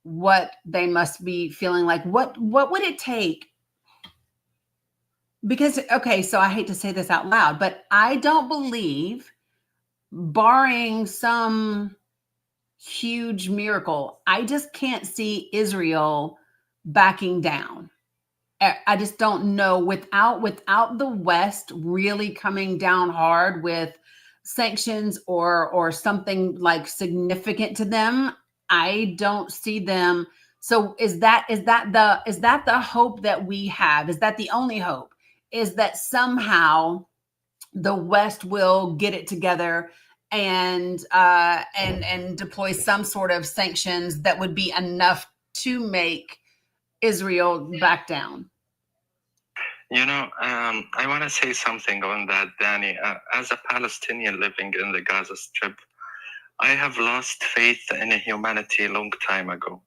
what they must be feeling like. What would it take? Because, okay, so I hate to say this out loud, but I don't believe, barring some huge miracle, I just can't see Israel backing down. I just don't know, without the West really coming down hard with sanctions or something like significant to them. I don't see them. So is that the hope that we have? Is that the only hope? Is that somehow the West will get it together and deploy some sort of sanctions that would be enough to make Israel back down? I want to say something on that, Dani. As a Palestinian living in the Gaza Strip, I have lost faith in humanity a long time ago.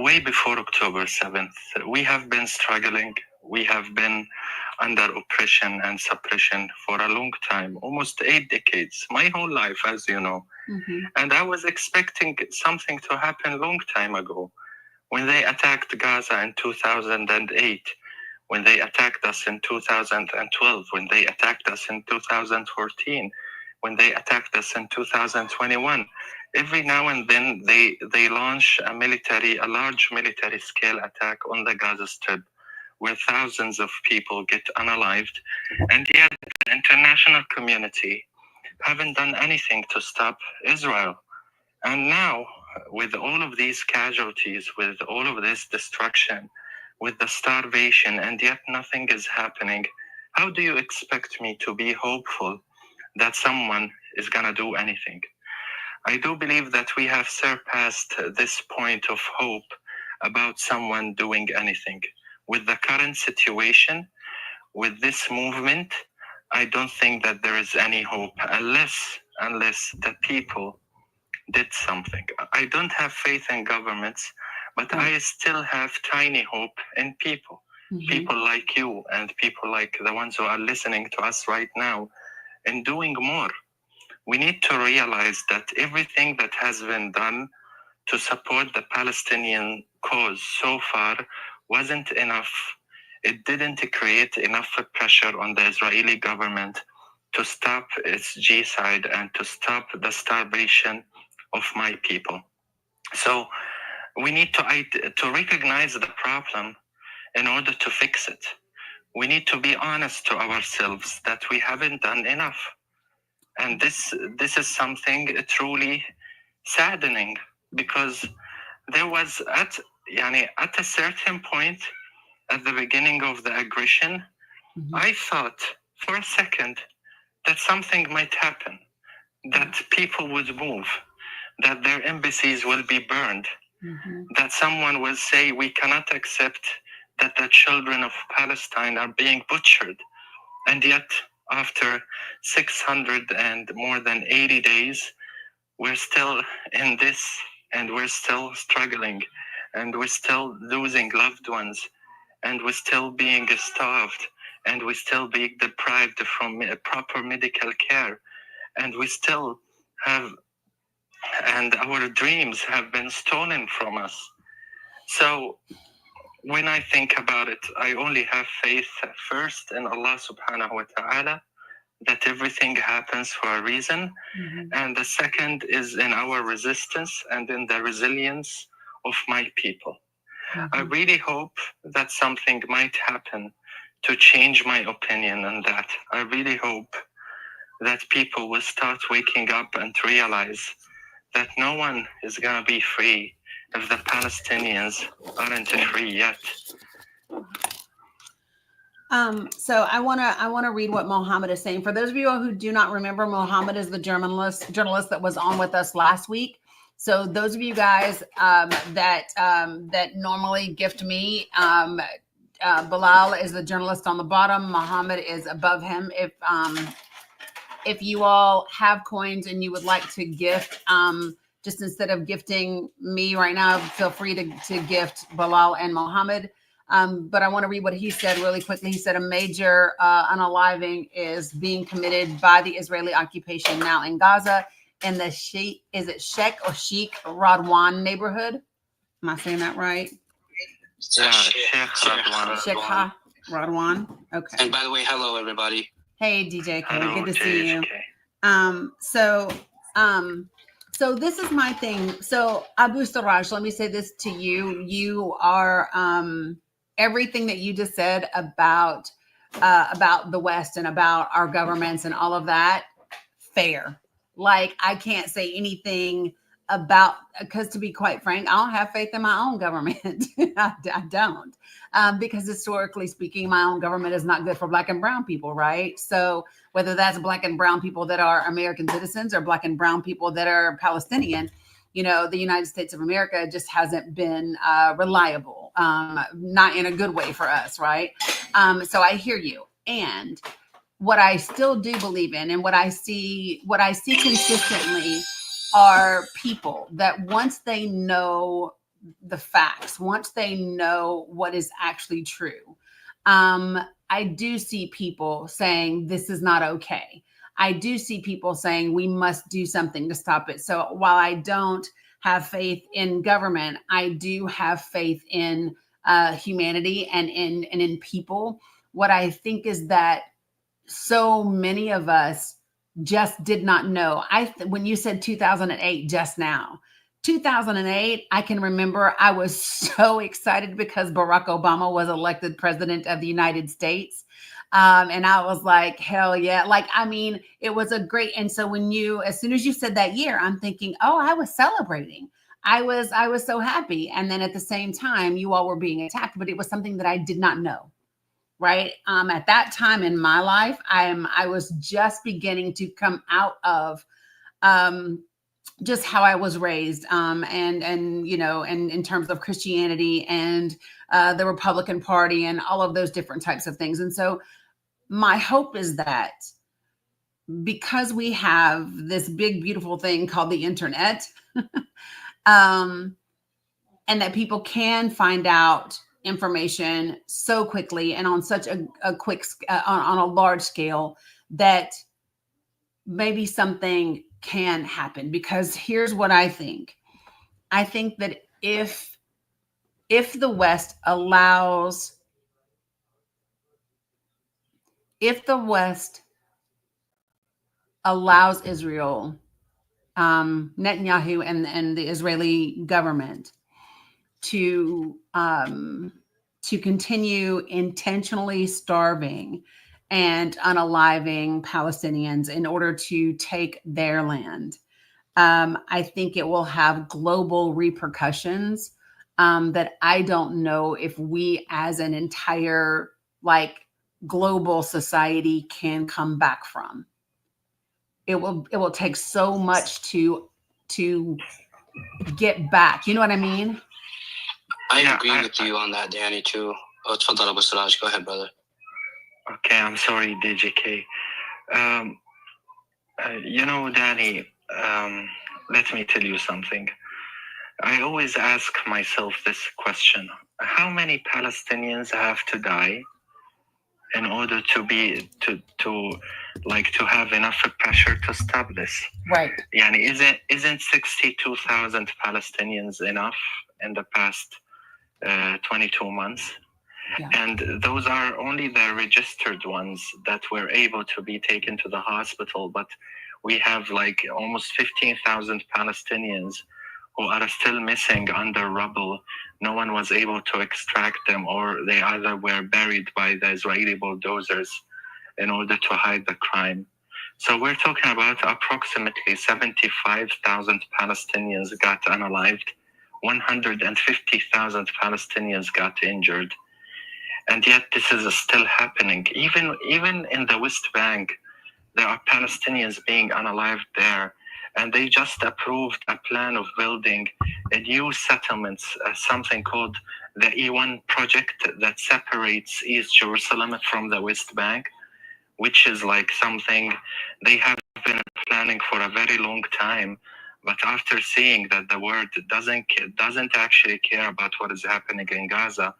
Way before October 7th, we have been struggling we have been under oppression and suppression for a long time, almost 8 decades, my whole life, as you know. And I was expecting something to happen long time ago. When they attacked Gaza in 2008, when they attacked us in 2012, when they attacked us in 2014, when they attacked us in 2021, every now and then they launch a large military scale attack on the Gaza Strip, where thousands of people get unalived, and yet the international community haven't done anything to stop Israel. And now, with all of these casualties, with all of this destruction, with the starvation, and yet nothing is happening, how do you expect me to be hopeful that someone is going to do anything? I do believe that we have surpassed this point of hope about someone doing anything. With the current situation, with this movement, I don't think that there is any hope unless the people did something. I don't have faith in governments, but I still have tiny hope in people. People like you and people like the ones who are listening to us right now, in doing more. We need to realize that everything that has been done to support the Palestinian cause so far wasn't enough. It didn't create enough pressure on the Israeli government to stop its genocide and to stop the starvation of my people. So we need to recognize the problem in order to fix it. We need to be honest to ourselves that we haven't done enough. And this is something truly saddening, because there was at a certain point at the beginning of the aggression, I thought for a second that something might happen, that people would move, that their embassies will be burned, that someone will say, we cannot accept that the children of Palestine are being butchered. And yet, after 600 and more than 80 days, we're still in this, and we're still struggling, and we're still losing loved ones, and we're still being starved, and we're still being deprived from proper medical care, and we still have, and our dreams have been stolen from us. So when I think about it, I only have faith first in Allah subhanahu wa ta'ala, that everything happens for a reason. And the second is in our resistance and in the resilience of my people. I really hope that something might happen to change my opinion on that. I really hope that people will start waking up and realize that no one is going to be free if the Palestinians aren't free yet. So I want to read what Mohammed is saying. For those of you who do not remember, Mohammed is the journalist that was on with us last week. So those of you guys that normally gift me, Bilal is the journalist on the bottom. Mohammed is above him. If you all have coins and you would like to gift, just instead of gifting me right now, feel free to gift Bilal and Mohammed. But I want to read what he said really quickly. He said a major unaliving is being committed by the Israeli occupation now in Gaza in the Sheikh Radwan neighborhood. Am I saying that right? Yeah, Sheikh Radwan. Okay. And by the way, hello everybody. Hey DJ, Hello, good to see you. JHK. So this is my thing. So Abu Sarraj, let me say this to you. You are everything that you just said about the West and about our governments and all of that, fair. Like I can't say anything about, because to be quite frank, I don't have faith in my own government. I don't, because historically speaking, my own government is not good for Black and brown people, right? So whether that's Black and brown people that are American citizens or Black and brown people that are Palestinian, you know, the United States of America just hasn't been reliable, not in a good way for us, right? So I hear you. And what I still do believe in, and what I see consistently, are people that once they know the facts, once they know what is actually true, I do see people saying this is not okay. I do see people saying we must do something to stop it. So while I don't have faith in government, I do have faith in humanity and in people. What I think is that so many of us just did not know. When you said 2008 just now, 2008, I can remember I was so excited because Barack Obama was elected president of the United States. And I was like, hell yeah. Like, I mean, it was a great. And so as soon as you said that year, I'm thinking, oh, I was celebrating. I was so happy. And then at the same time, you all were being attacked, but it was something that I did not know. Right. At that time in my life, I was just beginning to come out of just how I was raised, and in terms of Christianity and the Republican Party and all of those different types of things. And so my hope is that because we have this big, beautiful thing called the internet, and that people can find out information so quickly and on such a quick, on a large scale, that maybe something can happen. Because here's what I think. I think that if the West allows, Israel, Netanyahu and the Israeli government to continue intentionally starving and unaliving Palestinians in order to take their land, I think it will have global repercussions that I don't know if we as an entire global society can come back from. It will take so much to get back. You know what I mean? I agree with you on that, Danny, too. تفضل أبو سراج. Go ahead, brother. Okay, I'm sorry, DJK. Danny, let me tell you something. I always ask myself this question. How many Palestinians have to die in order to have enough pressure to stop this? Right. Isn't 62,000 Palestinians enough in the past 22 months? Yeah. And those are only the registered ones that were able to be taken to the hospital. But we have almost 15,000 Palestinians who are still missing under rubble. No one was able to extract them, or they either were buried by the Israeli bulldozers in order to hide the crime. So we're talking about approximately 75,000 Palestinians got unalived, 150,000 Palestinians got injured. And yet this is still happening. Even in the West Bank, there are Palestinians being unalived there. And they just approved a plan of building a new settlements, something called the E1 project that separates East Jerusalem from the West Bank, which is something they have been planning for a very long time. But after seeing that the world doesn't actually care about what is happening in Gaza,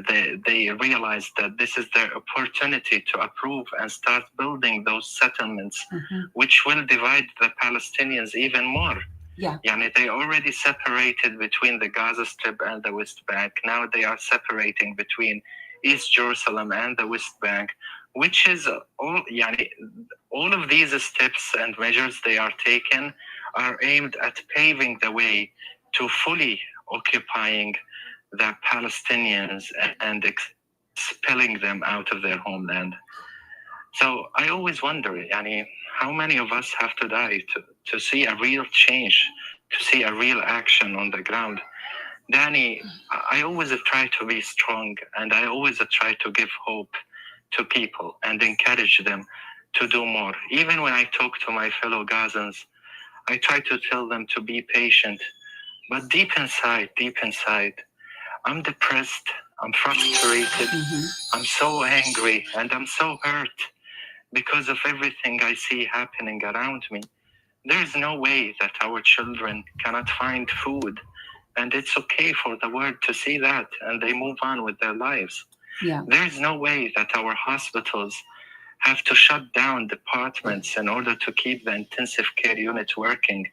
they realized that this is their opportunity to approve and start building those settlements, which will divide the Palestinians even more. Yeah. They already separated between the Gaza Strip and the West Bank. Now they are separating between East Jerusalem and the West Bank, which is all of these steps and measures they are taken are aimed at paving the way to fully occupying the Palestinians and expelling them out of their homeland. So I always wonder, how many of us have to die to see a real change, to see a real action on the ground? Dani, I always try to be strong, and I always try to give hope to people and encourage them to do more. Even when I talk to my fellow Gazans, I try to tell them to be patient. But deep inside, I'm depressed, I'm frustrated, I'm so angry, and I'm so hurt because of everything I see happening around me. There is no way that our children cannot find food, and it's okay for the world to see that, and they move on with their lives. Yeah. There's no way that our hospitals have to shut down departments in order to keep the intensive care unit working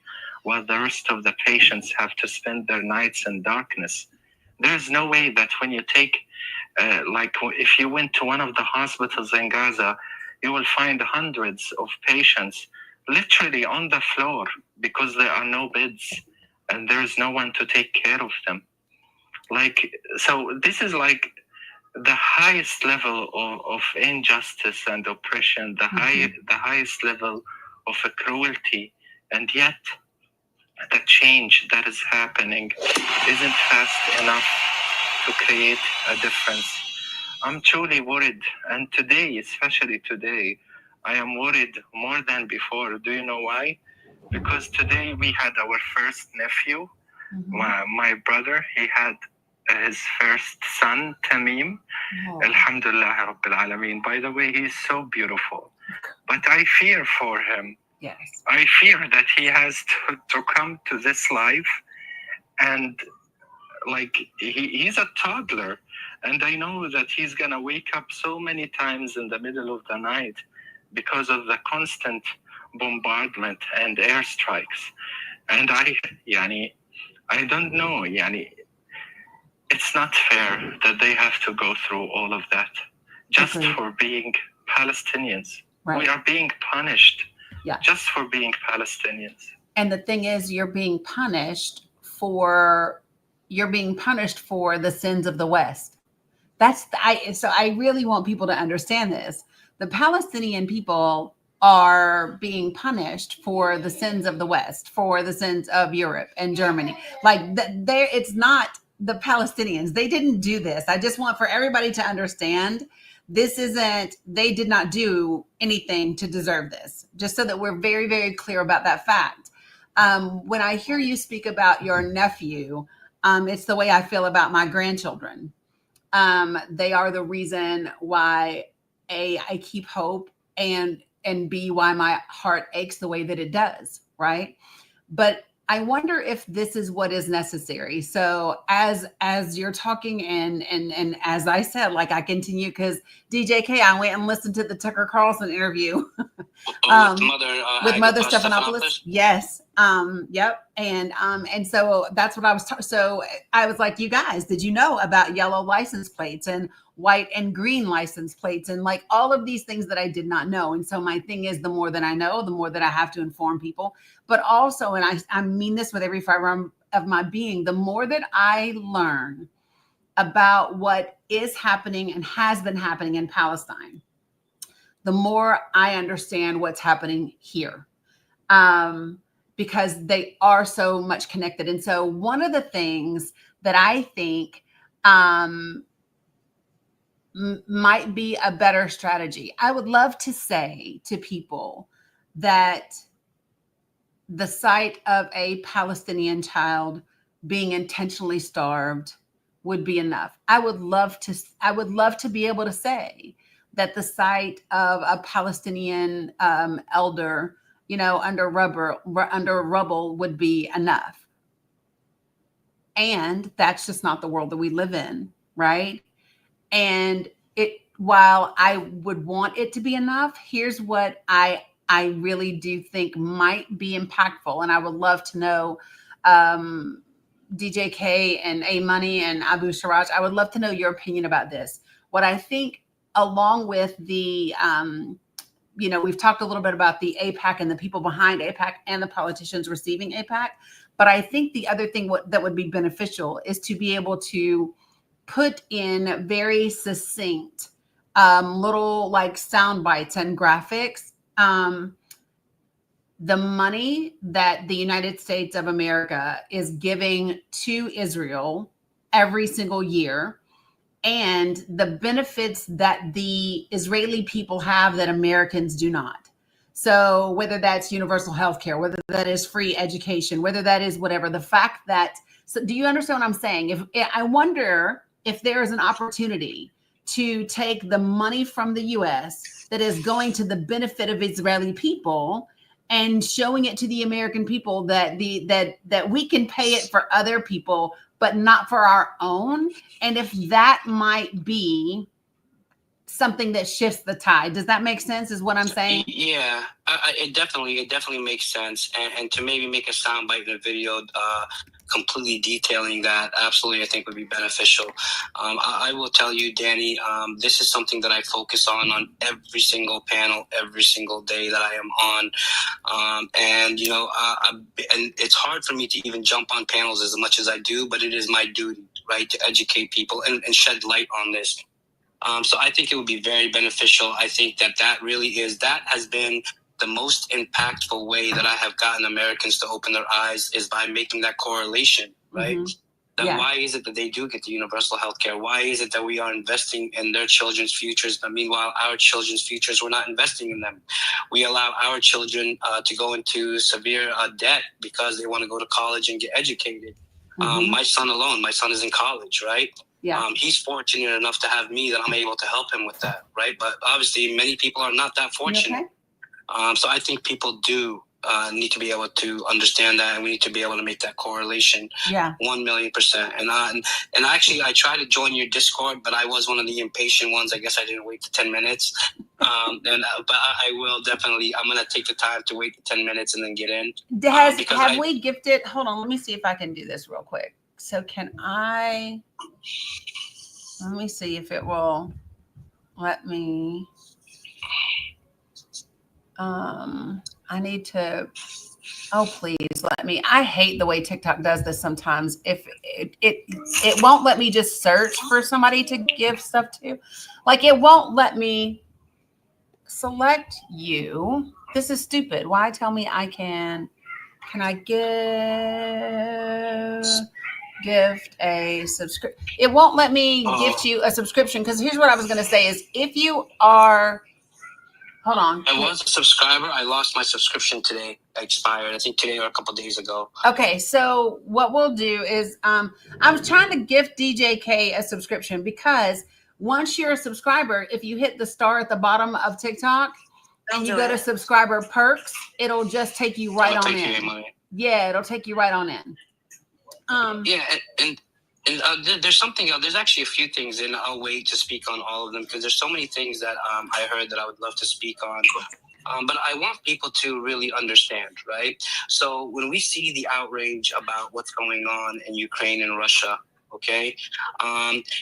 while the rest of the patients have to spend their nights in darkness. There's no way that when you take, like if you went to one of the hospitals in Gaza, you will find hundreds of patients literally on the floor because there are no beds and there's no one to take care of them. Like, so this is like the highest level of injustice and oppression, the highest level of a cruelty, and yet the change that is happening isn't fast enough to create a difference. I'm truly worried, and today, especially today, I am worried more than before. Do you know why? Because today we had our first nephew, my brother. He had his first son, Tamim. Alhamdulillah Rabbil Alameen. By the way, he's so beautiful. But I fear for him. Yes. I fear that he has to come to this life and like he's a toddler. And I know that he's going to wake up so many times in the middle of the night because of the constant bombardment and airstrikes. And I don't know, it's not fair that they have to go through all of that just for being Palestinians. Right. We are being punished just for being Palestinians. And the thing is, you're being punished for the sins of the West. So I really want people to understand this. The Palestinian people are being punished for the sins of the West, for the sins of Europe and Germany. Like it's not the Palestinians. They didn't do this. I just want for everybody to understand they did not do anything to deserve this, just so that we're very, very clear about that fact. When I hear you speak about your nephew, it's the way I feel about my grandchildren. They are the reason why I keep hope and B, why my heart aches the way that it does. Right. But I wonder if this is what is necessary. So as you're talking and as I said, like I continue, because DJK, I went and listened to the Tucker Carlson interview with Mother Stephanopoulos. Yes. Yep. And so that's what I was so I was like, you guys, did you know about yellow license plates and white and green license plates and like all of these things that I did not know? And so my thing is, the more that I know, the more that I have to inform people, but also, and I mean this with every fiber of my being, the more that I learn about what is happening and has been happening in Palestine, the more I understand what's happening here. Because they are so much connected. And so one of the things that I think might be a better strategy, I would love to say to people that the sight of a Palestinian child being intentionally starved would be enough. I would love to be able to say that the sight of a Palestinian elder, under rubble would be enough. And that's just not the world that we live in, right? And while I would want it to be enough, here's what I really do think might be impactful. And I would love to know, DJK and A Money and Abu Sharaj, I would love to know your opinion about this. What I think, along with the, we've talked a little bit about the AIPAC and the people behind AIPAC and the politicians receiving AIPAC. But I think the other thing that would be beneficial is to be able to put in very succinct little like sound bites and graphics, the money that the United States of America is giving to Israel every single year, and the benefits that the Israeli people have that Americans do not. So whether that's universal health care, whether that is free education, whether that is whatever, the fact that, so do you understand what I'm saying? I wonder if there is an opportunity to take the money from the US that is going to the benefit of Israeli people and showing it to the American people that that we can pay it for other people, but not for our own. And if that might be something that shifts the tide. Does that make sense? Is what I'm saying? Yeah, it definitely makes sense. And to maybe make a soundbite in a video, completely detailing that, absolutely, I think would be beneficial. I will tell you, Dani, this is something that I focus on every single panel, every single day that I am on. And you know, and it's hard for me to even jump on panels as much as I do, but it is my duty, right, to educate people and shed light on this. So I think it would be very beneficial. I think that has been the most impactful way that I have gotten Americans to open their eyes is by making that correlation, right? Then why is it that they do get the universal health care? Why is it that we are investing in their children's futures, but meanwhile our children's futures, we're not investing in them? We allow our children to go into severe debt because they want to go to college and get educated. My son is in college, right? Yeah. He's fortunate enough to have me that I'm able to help him with that, right? But obviously, many people are not that fortunate. Okay? So I think people do need to be able to understand that, and we need to be able to make that correlation. Yeah. 1,000,000%. And actually, I tried to join your Discord, but I was one of the impatient ones. I guess I didn't wait the 10 minutes. But I will definitely. I'm gonna take the time to wait the 10 minutes and then get in. Have we gifted? Hold on, let me see if I can do this real quick. So can I? Let me see if it will let me. I need to. Oh, please let me. I hate the way TikTok does this sometimes. If it won't let me just search for somebody to give stuff to, like it won't let me select you. This is stupid. Why tell me I can? Can I gift a subscription? It won't let me gift you a subscription, because here's what I was going to say is if you are, hold on. I was a subscriber. I lost my subscription today. I expired, I think today or a couple days ago. Okay, so what we'll do is I was trying to gift DJK a subscription, because once you're a subscriber, if you hit the star at the bottom of TikTok and you go to subscriber perks, it'll just take you right on in. Yeah, it'll take you right on in. Yeah, and there's something else. There's actually a few things, and I'll wait to speak on all of them because there's so many things that I heard that I would love to speak on. But I want people to really understand, right? So when we see the outrage about what's going on in Ukraine and Russia, okay,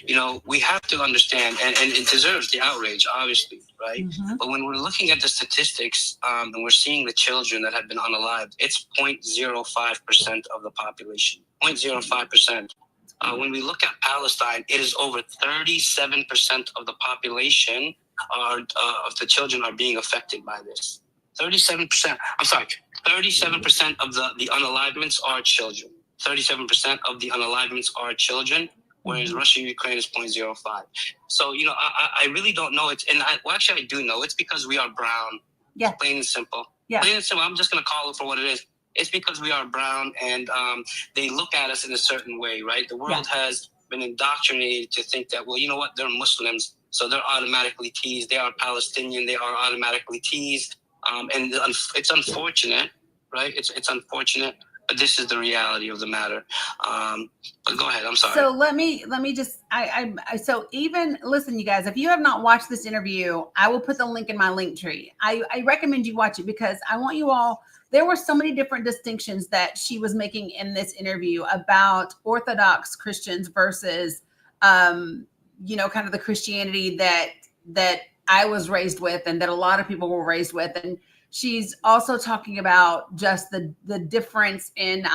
you know, we have to understand, and it deserves the outrage, obviously, right? But when we're looking at the statistics and we're seeing the children that have been unalived, it's 0.05% of the population, 0.05%. When we look at Palestine, it is over 37% of the population of the children are being affected by this. 37%. I'm sorry, 37% of the unalivements are children. 37% of the unalivements are children, whereas Russia and Ukraine is 0.05. So, you know, I really don't know. Actually, I do know. It's because we are brown. Yeah. Plain and simple. Yeah. Plain and simple. I'm just going to call it for what it is. It's because we are brown, and they look at us in a certain way, right? The world has been indoctrinated to think that, well, you know what? They're Muslims, so they're automatically teased. They are Palestinian. They are automatically teased. And it's unfortunate, right? It's unfortunate. But this is the reality of the matter. But go ahead. I'm sorry. So let me just, so even, listen, you guys, if you have not watched this interview, I will put the link in my link tree. I recommend you watch it because I want you all, there were so many different distinctions that she was making in this interview about Orthodox Christians versus, you know, kind of the Christianity that I was raised with and that a lot of people were raised with. And she's also talking about just the difference in,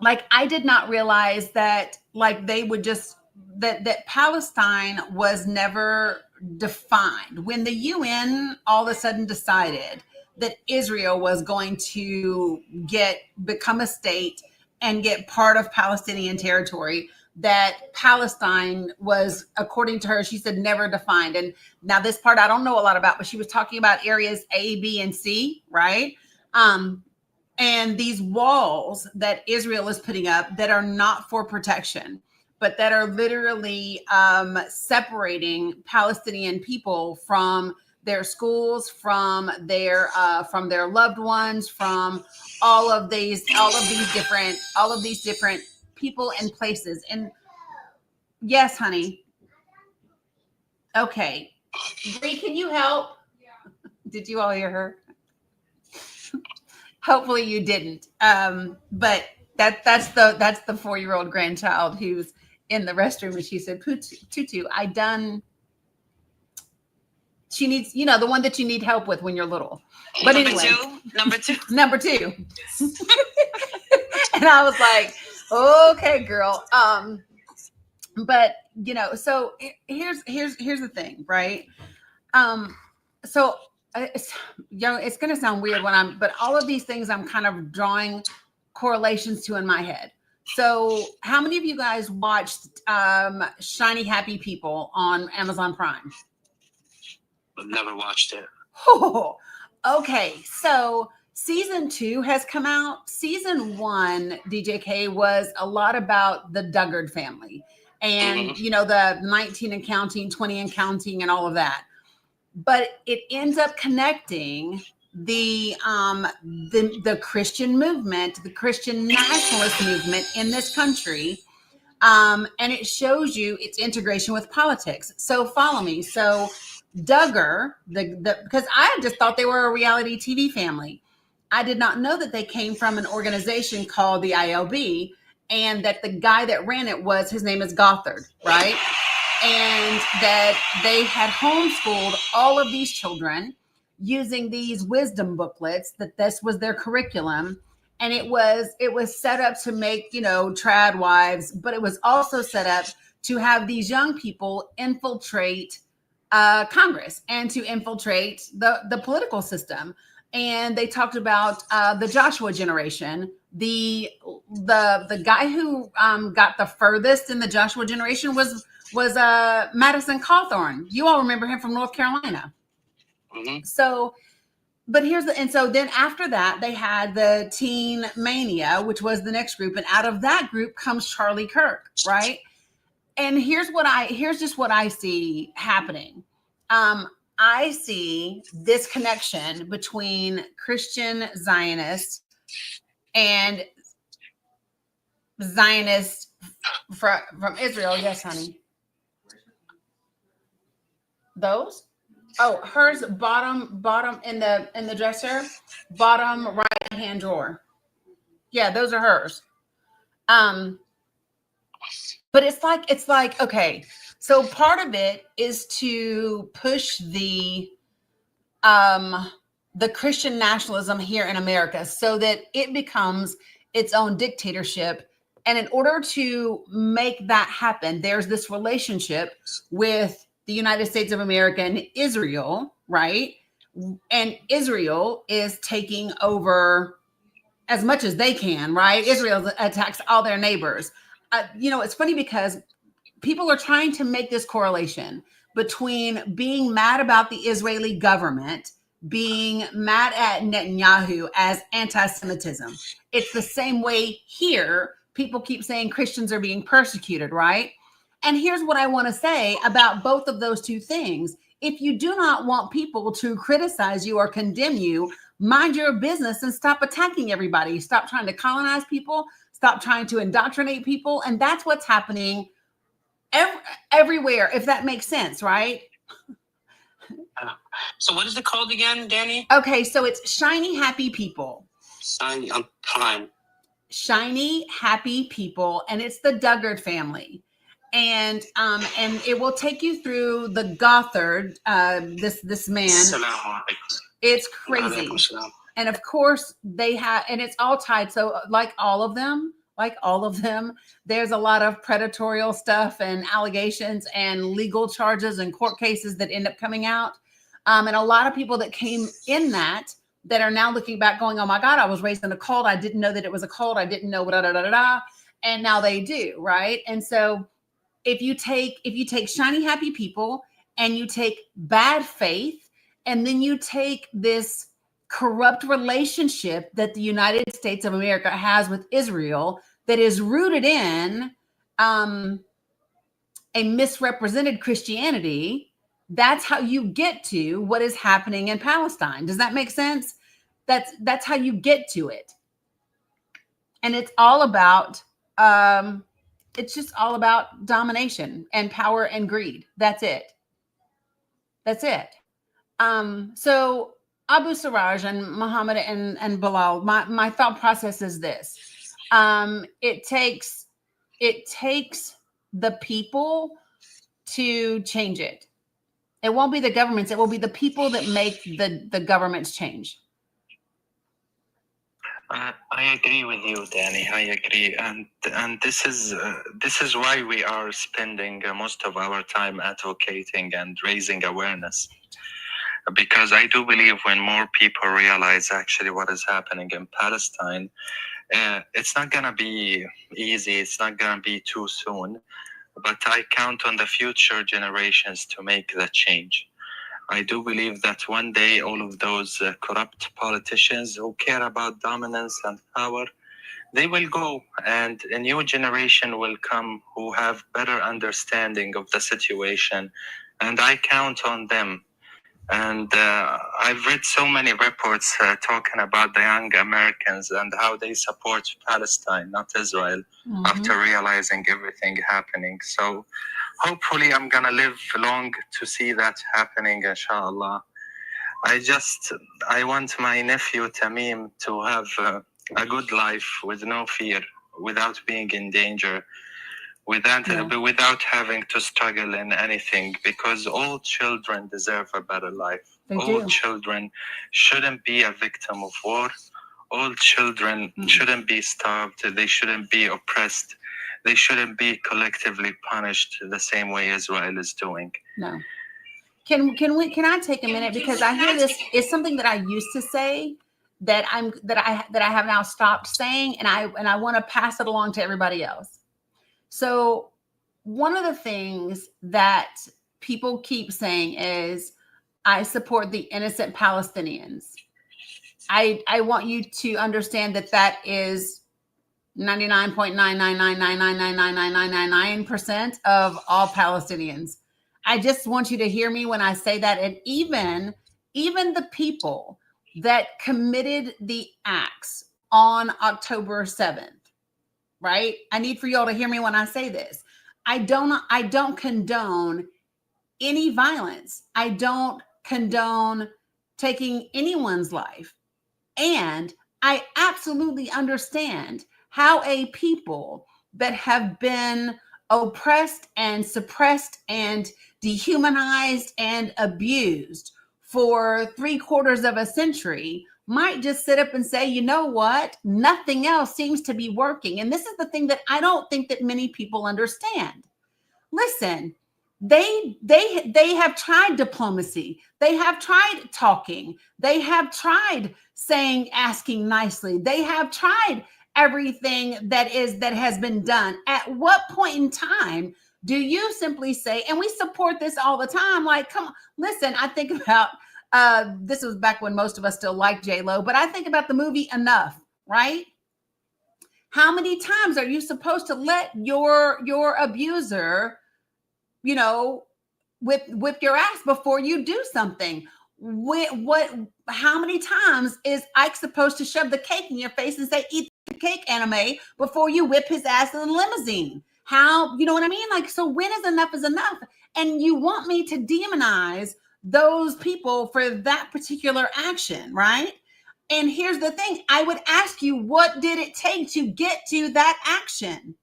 like, I did not realize that, like, they would just, that Palestine was never defined. When the UN all of a sudden decided that Israel was going to become a state and get part of Palestinian territory, that Palestine was, according to her, she said, never defined. And now this part I don't know a lot about, but she was talking about areas A, B, and C, right? And these walls that Israel is putting up that are not for protection, but that are literally separating Palestinian people from their schools, from their loved ones, from all of these different people and places. And yes, honey. Okay. Bree, can you help? Did you all hear her? Hopefully you didn't. But that's the 4-year-old grandchild who's in the restroom, and she said, Tutu, she needs, the one that you need help with when you're little. But anyway, Number two. number two. And I was like, okay, girl. But so here's the thing, right? So it's going to sound weird but all of these things I'm kind of drawing correlations to in my head. So how many of you guys watched Shiny Happy People on Amazon Prime? I've never watched it. Oh, okay. So season 2 has come out. Season 1, DJK, was a lot about the Duggard family and, the 19 and counting, 20 and counting, and all of that. But it ends up connecting the Christian movement, the Christian nationalist movement in this country. And it shows you its integration with politics. So follow me. So Duggar, because I just thought they were a reality TV family. I did not know that they came from an organization called the ILB, and that the guy that ran it his name is Gothard, right? And that they had homeschooled all of these children using these wisdom booklets, that this was their curriculum. And it was set up to make, trad wives, but it was also set up to have these young people infiltrate Congress and to infiltrate the political system. And they talked about the Joshua generation. The guy who got the furthest in the Joshua generation was Madison Cawthorn. You all remember him from North Carolina. Mm-hmm. So, but so then after that, they had the Teen Mania, which was the next group. And out of that group comes Charlie Kirk, right? And here's just what I see happening. I see this connection between Christian Zionists and Zionists from Israel. Yes, honey. Those? Oh, hers bottom in the dresser, bottom right hand drawer. Yeah, those are hers. But it's like okay. So part of it is to push the Christian nationalism here in America so that it becomes its own dictatorship. And in order to make that happen, there's this relationship with the United States of America and Israel, right? And Israel is taking over as much as they can, right? Israel attacks all their neighbors. It's funny because people are trying to make this correlation between being mad about the Israeli government, being mad at Netanyahu as anti-Semitism. It's the same way here. People keep saying Christians are being persecuted, right? And here's what I want to say about both of those two things. If you do not want people to criticize you or condemn you, mind your business and stop attacking everybody. Stop trying to colonize people. Stop trying to indoctrinate people. And that's what's happening everywhere, if that makes sense, right? So what is it called again, Dani? Okay, so it's Shiny Happy People. Shiny on Prime. Shiny Happy People, and it's the Duggard family. And it will take you through the Gothard, this man. It's crazy. And of course they have, and it's all tied. So like all of them, there's a lot of predatorial stuff and allegations and legal charges and court cases that end up coming out. And a lot of people that came in that are now looking back going, oh my God, I was raised in a cult. I didn't know that it was a cult. I didn't know and now they do, right? And so if you take Shiny Happy People and you take bad faith, and then you take this corrupt relationship that the United States of America has with Israel that is rooted in a misrepresented Christianity, That's how you get to what is happening in Palestine. Does that make sense? That's how you get to it. And it's all about it's just all about domination and power and greed. That's it. That's it. So Abu Siraj and Muhammad and Bilal, my thought process is this. It takes the people to change it. It won't be the governments. It will be the people that make the governments change. I agree with you, Dani. I agree, and this is why we are spending most of our time advocating and raising awareness. Because I do believe when more people realize actually what is happening in Palestine, it's not gonna be easy. It's not gonna be too soon. But I count on the future generations to make that change. I do believe that one day all of those corrupt politicians who care about dominance and power, they will go, and a new generation will come who have better understanding of the situation, and I count on them. And I've read so many reports talking about the young Americans and how they support Palestine, not Israel, after realizing everything happening. So hopefully I'm going to live long to see that happening, inshallah. I want my nephew Tamim to have a good life with no fear, without being in danger, without having to struggle in anything, because all children deserve a better life. All children shouldn't be a victim of war. All children shouldn't be starved. They shouldn't be oppressed. They shouldn't be collectively punished the same way Israel is doing. No. Can I take a minute, because I hear this is something that I used to say that I have now stopped saying, and I want to pass it along to everybody else. So one of the things that people keep saying is, I support the innocent Palestinians. I want you to understand that is 99.999999999% of all Palestinians. I just want you to hear me when I say that. And even the people that committed the acts on October 7th, right? I need for y'all to hear me when I say this. I don't condone any violence. I don't condone taking anyone's life. And I absolutely understand how a people that have been oppressed and suppressed and dehumanized and abused for 3/4 of a century might just sit up and say, you know what? Nothing else seems to be working. And this is the thing that I don't think that many people understand. Listen, they have tried diplomacy. They have tried talking. They have tried asking nicely. They have tried everything that has been done. At what point in time do you simply say, and we support this all the time, like, come on, listen, I think about, this was back when most of us still liked J-Lo, but I think about the movie Enough, right? How many times are you supposed to let your abuser, whip your ass before you do something? How many times is Ike supposed to shove the cake in your face and say, eat the cake, anime, before you whip his ass in the limousine? How, you know what I mean? Like, so when is enough? And you want me to demonize those people for that particular action, right? And here's the thing. I would ask you, what did it take to get to that action?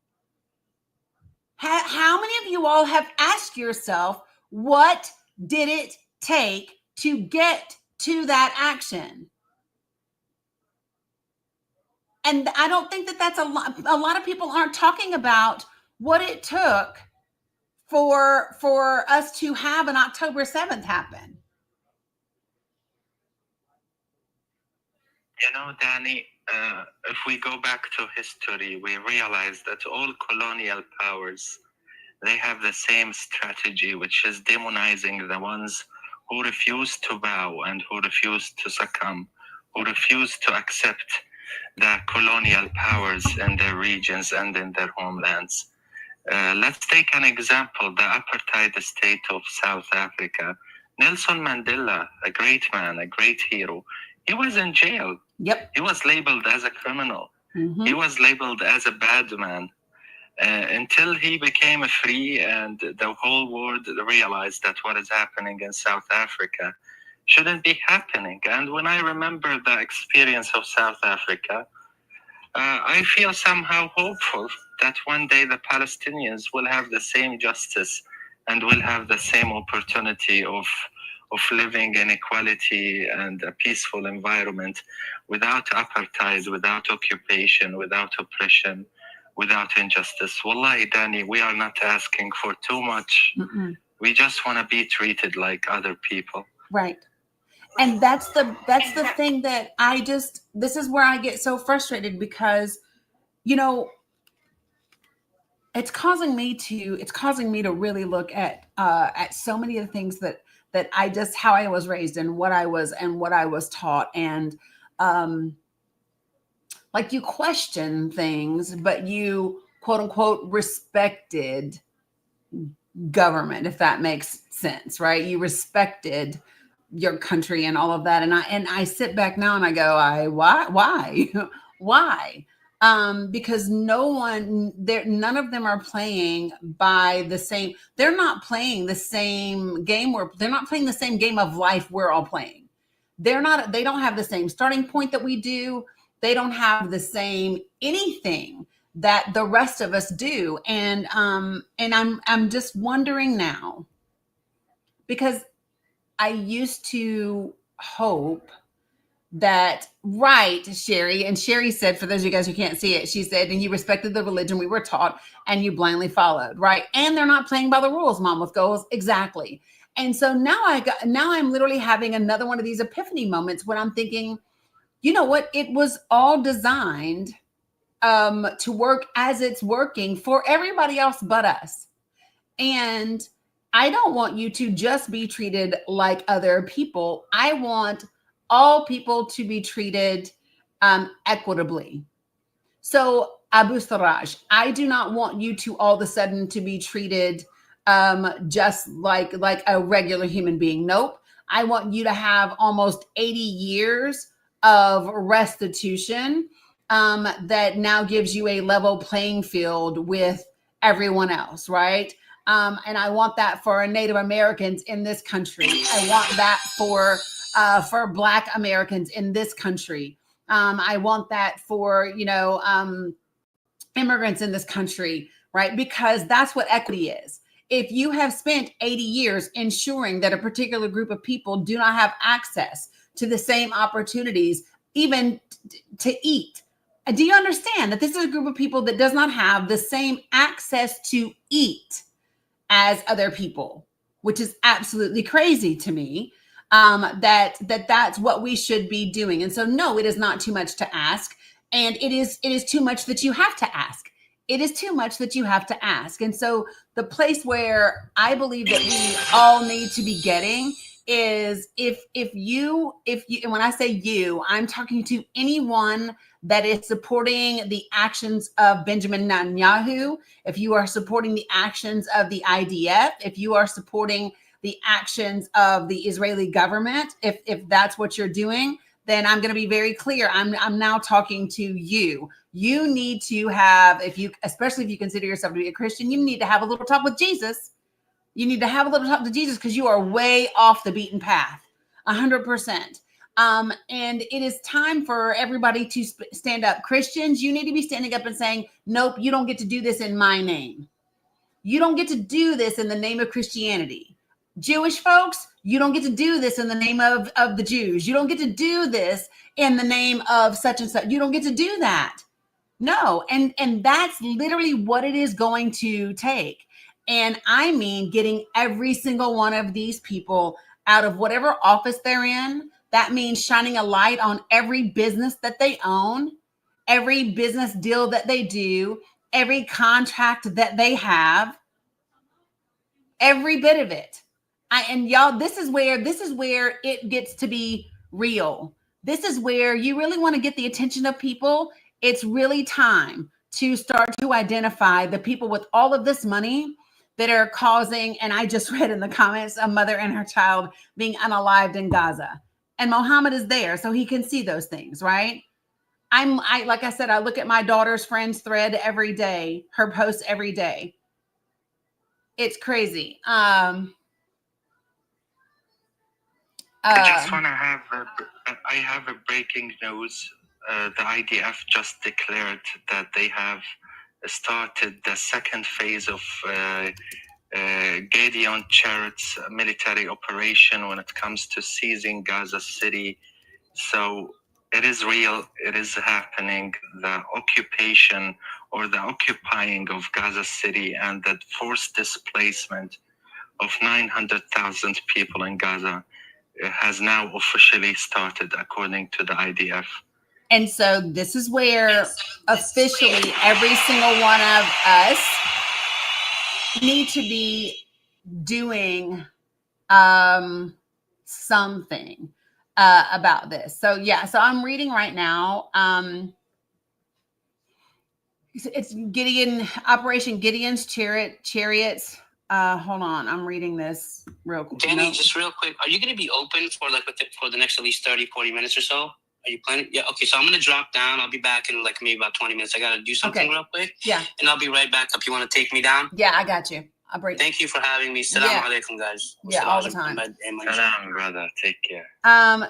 How many of you all have asked yourself, what did it take to get to that action? And I don't think that's a lot of people aren't talking about what it took for us to have an October 7th happen. You know, Dani, if we go back to history, we realize that all colonial powers, they have the same strategy, which is demonizing the ones who refuse to bow and who refuse to succumb, who refuse to accept the colonial powers in their regions and in their homelands. Let's take an example, the apartheid state of South Africa. Nelson Mandela, a great man, a great hero, he was in jail. Yep. He was labeled as a criminal. Mm-hmm. He was labeled as a bad man until he became free, and the whole world realized that what is happening in South Africa shouldn't be happening. And when I remember the experience of South Africa, I feel somehow hopeful that one day the Palestinians will have the same justice and will have the same opportunity of living in equality and a peaceful environment without apartheid, without occupation, without oppression, without injustice. Wallahi, Dani, we are not asking for too much. Mm-mm. We just want to be treated like other people. Right. And that's the thing that this is where I get so frustrated, because, you know, it's causing me to really look at so many of the things that I just, how I was raised and what I was taught. And like, you question things, but you quote unquote respected government, if that makes sense, right? You respected your country and all of that. And I sit back now and I go, why? Why? Because none of them are playing by the same, they're not playing the same game. They're not playing the same game of life we're all playing. They don't have the same starting point that we do. They don't have the same anything that the rest of us do. And I'm just wondering now, because I used to hope that, right, Sherry, and Sherry said, for those of you guys who can't see it, she said, and you respected the religion we were taught and you blindly followed, right? And they're not playing by the rules, Mom with Goals. Exactly. And so now I'm literally having another one of these epiphany moments when I'm thinking, you know what? It was all designed to work as it's working for everybody else but us. And I don't want you to just be treated like other people. I want all people to be treated equitably. So, Abu Saraj, I do not want you to all of a sudden to be treated just like a regular human being. Nope. I want you to have almost 80 years of restitution that now gives you a level playing field with everyone else, right? And I want that for Native Americans in this country. I want that for Black Americans in this country. I want that for, immigrants in this country, right? Because that's what equity is. If you have spent 80 years ensuring that a particular group of people do not have access to the same opportunities, even to eat, do you understand that this is a group of people that does not have the same access to eat as other people, which is absolutely crazy to me, that's what we should be doing. And so, no, it is not too much to ask. And it is too much that you have to ask. It is too much that you have to ask. And so the place where I believe that we all need to be getting is if you, and when I say you, I'm talking to anyone that is supporting the actions of Benjamin Netanyahu, if you are supporting the actions of the IDF, if you are supporting the actions of the Israeli government, if that's what you're doing, then I'm going to be very clear. I'm now talking to you. You need to have, especially if you consider yourself to be a Christian, you need to have a little talk with Jesus. You need to have a little talk to Jesus, because you are way off the beaten path, 100%. And it is time for everybody to stand up. Christians, you need to be standing up and saying, nope, you don't get to do this in my name. You don't get to do this in the name of Christianity. Jewish folks, you don't get to do this in the name of the Jews. You don't get to do this in the name of such and such. You don't get to do that. No. And that's literally what it is going to take. And I mean, getting every single one of these people out of whatever office they're in. That means shining a light on every business that they own, every business deal that they do, every contract that they have, every bit of it. And y'all, this is where it gets to be real. This is where you really want to get the attention of people. It's really time to start to identify the people with all of this money that are causing, and I just read in the comments, a mother and her child being unalived in Gaza. And Mohammed is there, so he can see those things, right? I like I said, I look at my daughter's friends thread every day, her posts every day. It's crazy. I just want to have I have a breaking news. The IDF just declared that they have started the second phase of Gideon Chariot's military operation when it comes to seizing Gaza City. So it is real. It is happening. The occupation or the occupying of Gaza City and the forced displacement of 900,000 people in Gaza has now officially started, according to the IDF. And so this is where officially every single one of us need to be doing something about this. So yeah, so I'm reading right now. It's Gideon, Operation Gideon's Chariots. Hold on, I'm reading this real quick. Dani, just real quick, are you going to be open for for the next at least 30, 40 minutes or so? Are you planning? Yeah, okay, so I'm going to drop down. I'll be back in like maybe about 20 minutes. I got to do something real quick. Yeah. And I'll be right back up. You want to take me down? Yeah, I got you. I'll break. Thank you for having me. Assalamu alaikum, guys. Yeah, all the time. Salam, brother. Take care.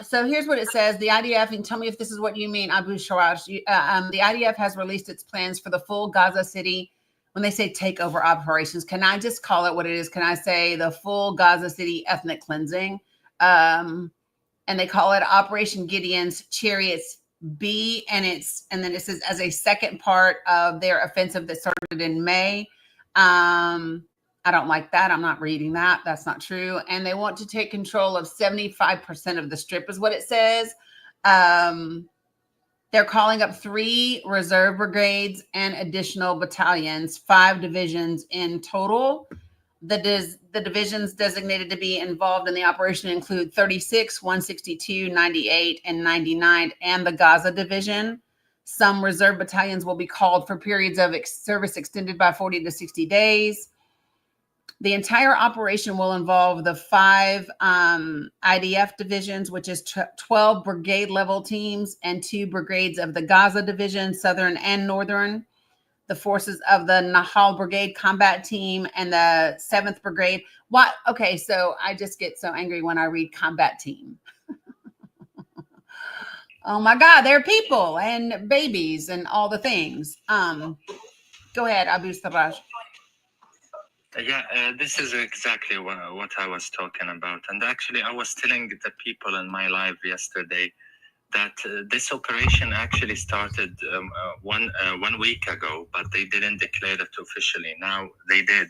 So here's what it says. The IDF, and tell me if this is what you mean, Abu Sharaj. The IDF has released its plans for the full Gaza City. When they say takeover operations, can I just call it what it is? Can I say the full Gaza City ethnic cleansing? And they call it Operation Gideon's Chariots B, and then it says as a second part of their offensive that started in May. I don't like that. I'm not reading that. That's not true. And they want to take control of 75% of the strip is what it says. They're calling up 3 reserve brigades and additional battalions, 5 divisions in total. The divisions designated to be involved in the operation include 36, 162, 98, and 99, and the Gaza division. Some reserve battalions will be called for periods of service extended by 40 to 60 days. The entire operation will involve the 5 IDF divisions, which is 12 brigade level teams and 2 brigades of the Gaza division, Southern and Northern, the forces of the Nahal Brigade combat team and the 7th Brigade. What? Okay, so I just get so angry when I read combat team. Oh my God, they're people and babies and all the things. Go ahead, Abu Sarraj. Yeah, this is exactly what I was talking about. And actually, I was telling the people in my live yesterday that this operation actually started 1 week ago, but they didn't declare it officially. Now they did.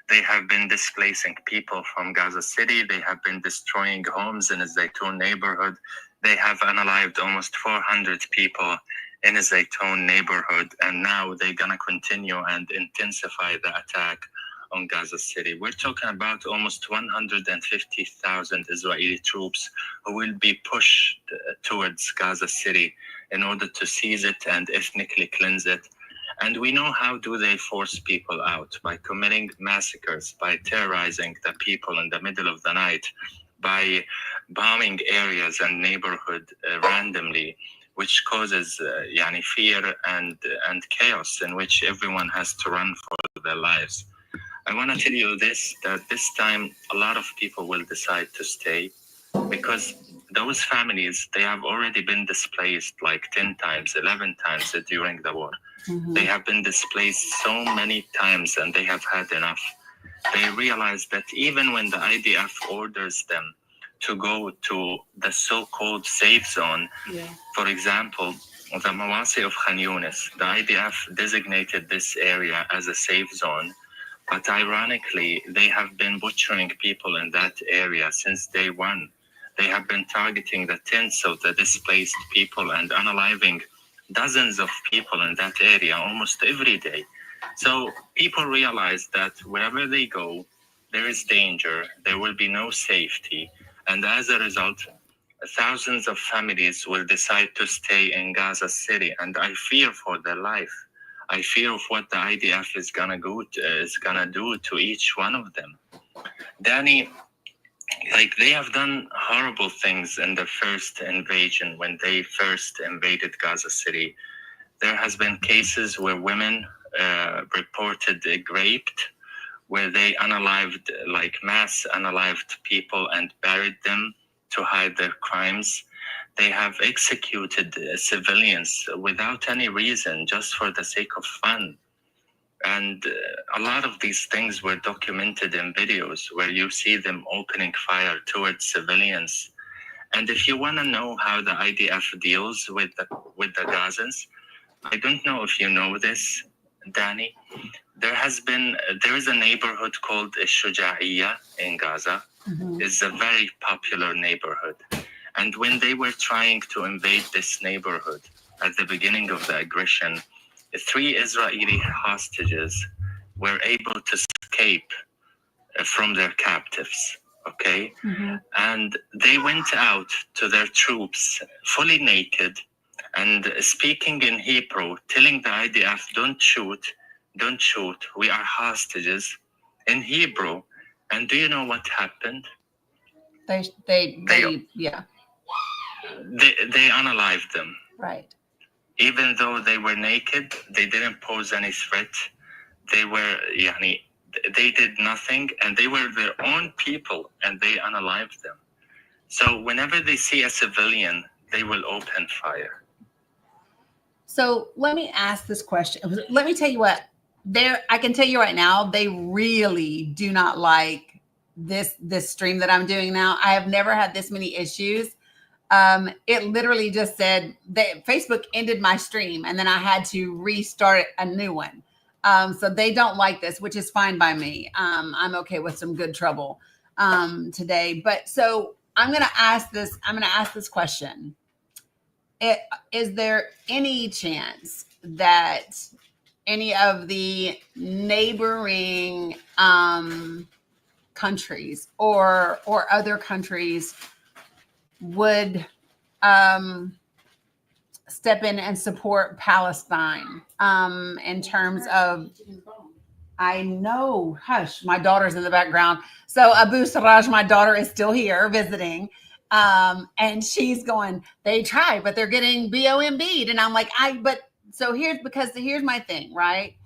They have been displacing people from Gaza City. They have been destroying homes in the Zaytoun neighborhood. They have unalived almost 400 people in the Zaytoun neighborhood. And now they're going to continue and intensify the attack on Gaza City. We're talking about almost 150,000 Israeli troops who will be pushed towards Gaza City in order to seize it and ethnically cleanse it. And we know how do they force people out: by committing massacres, by terrorizing the people in the middle of the night, by bombing areas and neighborhood randomly, which causes fear and chaos in which everyone has to run for their lives. I want to tell you that this time a lot of people will decide to stay, because those families, they have already been displaced like 10 times, 11 times during the war. Mm-hmm. They have been displaced so many times and they have had enough. They realize that even when the IDF orders them to go to the so-called safe zone, for example, the Mawasi of Khan Yunis, the IDF designated this area as a safe zone. But ironically, they have been butchering people in that area since day one. They have been targeting the tents of the displaced people and unaliving dozens of people in that area almost every day. So people realize that wherever they go, there is danger, there will be no safety. And as a result, thousands of families will decide to stay in Gaza City. And I fear for their life. I fear of what the IDF is gonna do to each one of them. Dani, like they have done horrible things in the first invasion when they first invaded Gaza City. There has been cases where women reported raped, where they unalived, like mass unalived people and buried them to hide their crimes. They have executed civilians without any reason, just for the sake of fun. And a lot of these things were documented in videos where you see them opening fire towards civilians. And if you want to know how the IDF deals with the Gazans, I don't know if you know this, Dani. There is a neighborhood called Shuja'iyya in Gaza. Mhm. It's a very popular neighborhood. And when they were trying to invade this neighborhood at the beginning of the aggression, 3 Israeli hostages were able to escape from their captives, okay? Mhm. And they went out to their troops fully naked and speaking in Hebrew, telling the IDF, don't shoot, we are hostages, in Hebrew. And do you know what happened? They yeah, They unalived them. right. Even though they were naked, they didn't pose any threat. They did nothing, and they were their own people, and they unalived them. So whenever they see a civilian, they will open fire. So let me ask this question. Let me tell you what, I can tell you right now, they really do not like this stream that I'm doing now. I have never had this many issues. It literally just said that Facebook ended my stream and then I had to restart a new one. So they don't like this, which is fine by me. I'm okay with some good trouble today. But so I'm going to ask this question. Is there any chance that any of the neighboring countries or other countries would step in and support Palestine in terms of, I know, hush, my daughter's in the background. So Abu Saraj, my daughter, is still here visiting. And she's going, they try, but they're getting BOMB'd. And I'm like, here's my thing, right?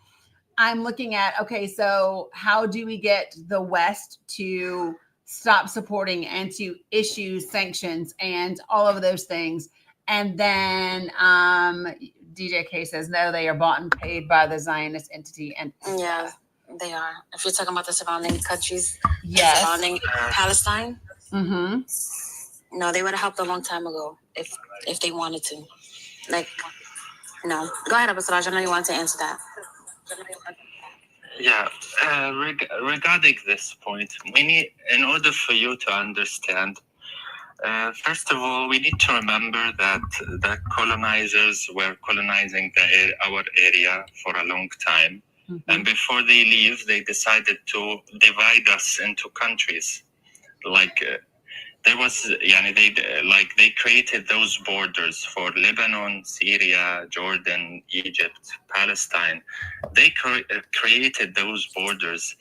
I'm looking at, okay, so how do we get the West to stop supporting and to issue sanctions and all of those things? And then DJ K says, no, they are bought and paid by the Zionist entity. And yeah, they are. If you're talking about the surrounding countries, yes, surrounding Palestine, mm-hmm. No, they would have helped a long time ago if they wanted to. Like, no. Go ahead, Abu Saraj. I know you wanted to answer that. Yeah, regarding this point, in order for you to understand, first of all, we need to remember that the colonizers were colonizing our area for a long time. Mm-hmm. And before they leave, they decided to divide us into countries. Like, there was, they created those borders for Lebanon, Syria, Jordan, Egypt, Palestine. They created those borders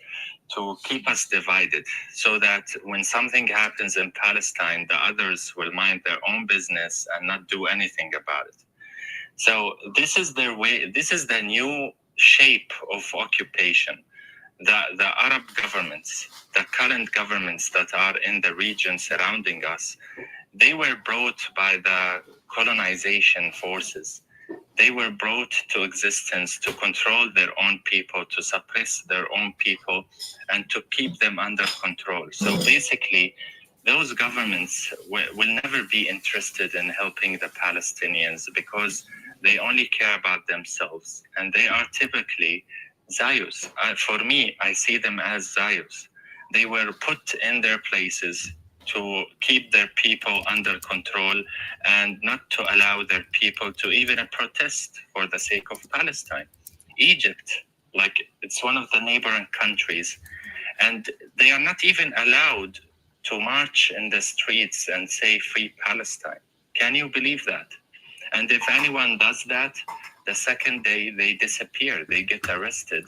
to keep us divided, so that when something happens in Palestine, the others will mind their own business and not do anything about it. So this is their way. This is the new shape of occupation. The Arab governments, the current governments that are in the region surrounding us, they were brought by the colonization forces. They were brought to existence to control their own people, to suppress their own people, and to keep them under control. So basically, those governments will never be interested in helping the Palestinians because they only care about themselves. And they are typically Zayus. For me, I see them as Zayus. They were put in their places to keep their people under control and not to allow their people to even protest for the sake of Palestine. Egypt, like, it's one of the neighboring countries, and they are not even allowed to march in the streets and say free Palestine. Can you believe that? And if anyone does that, The second day, they disappear. They get arrested,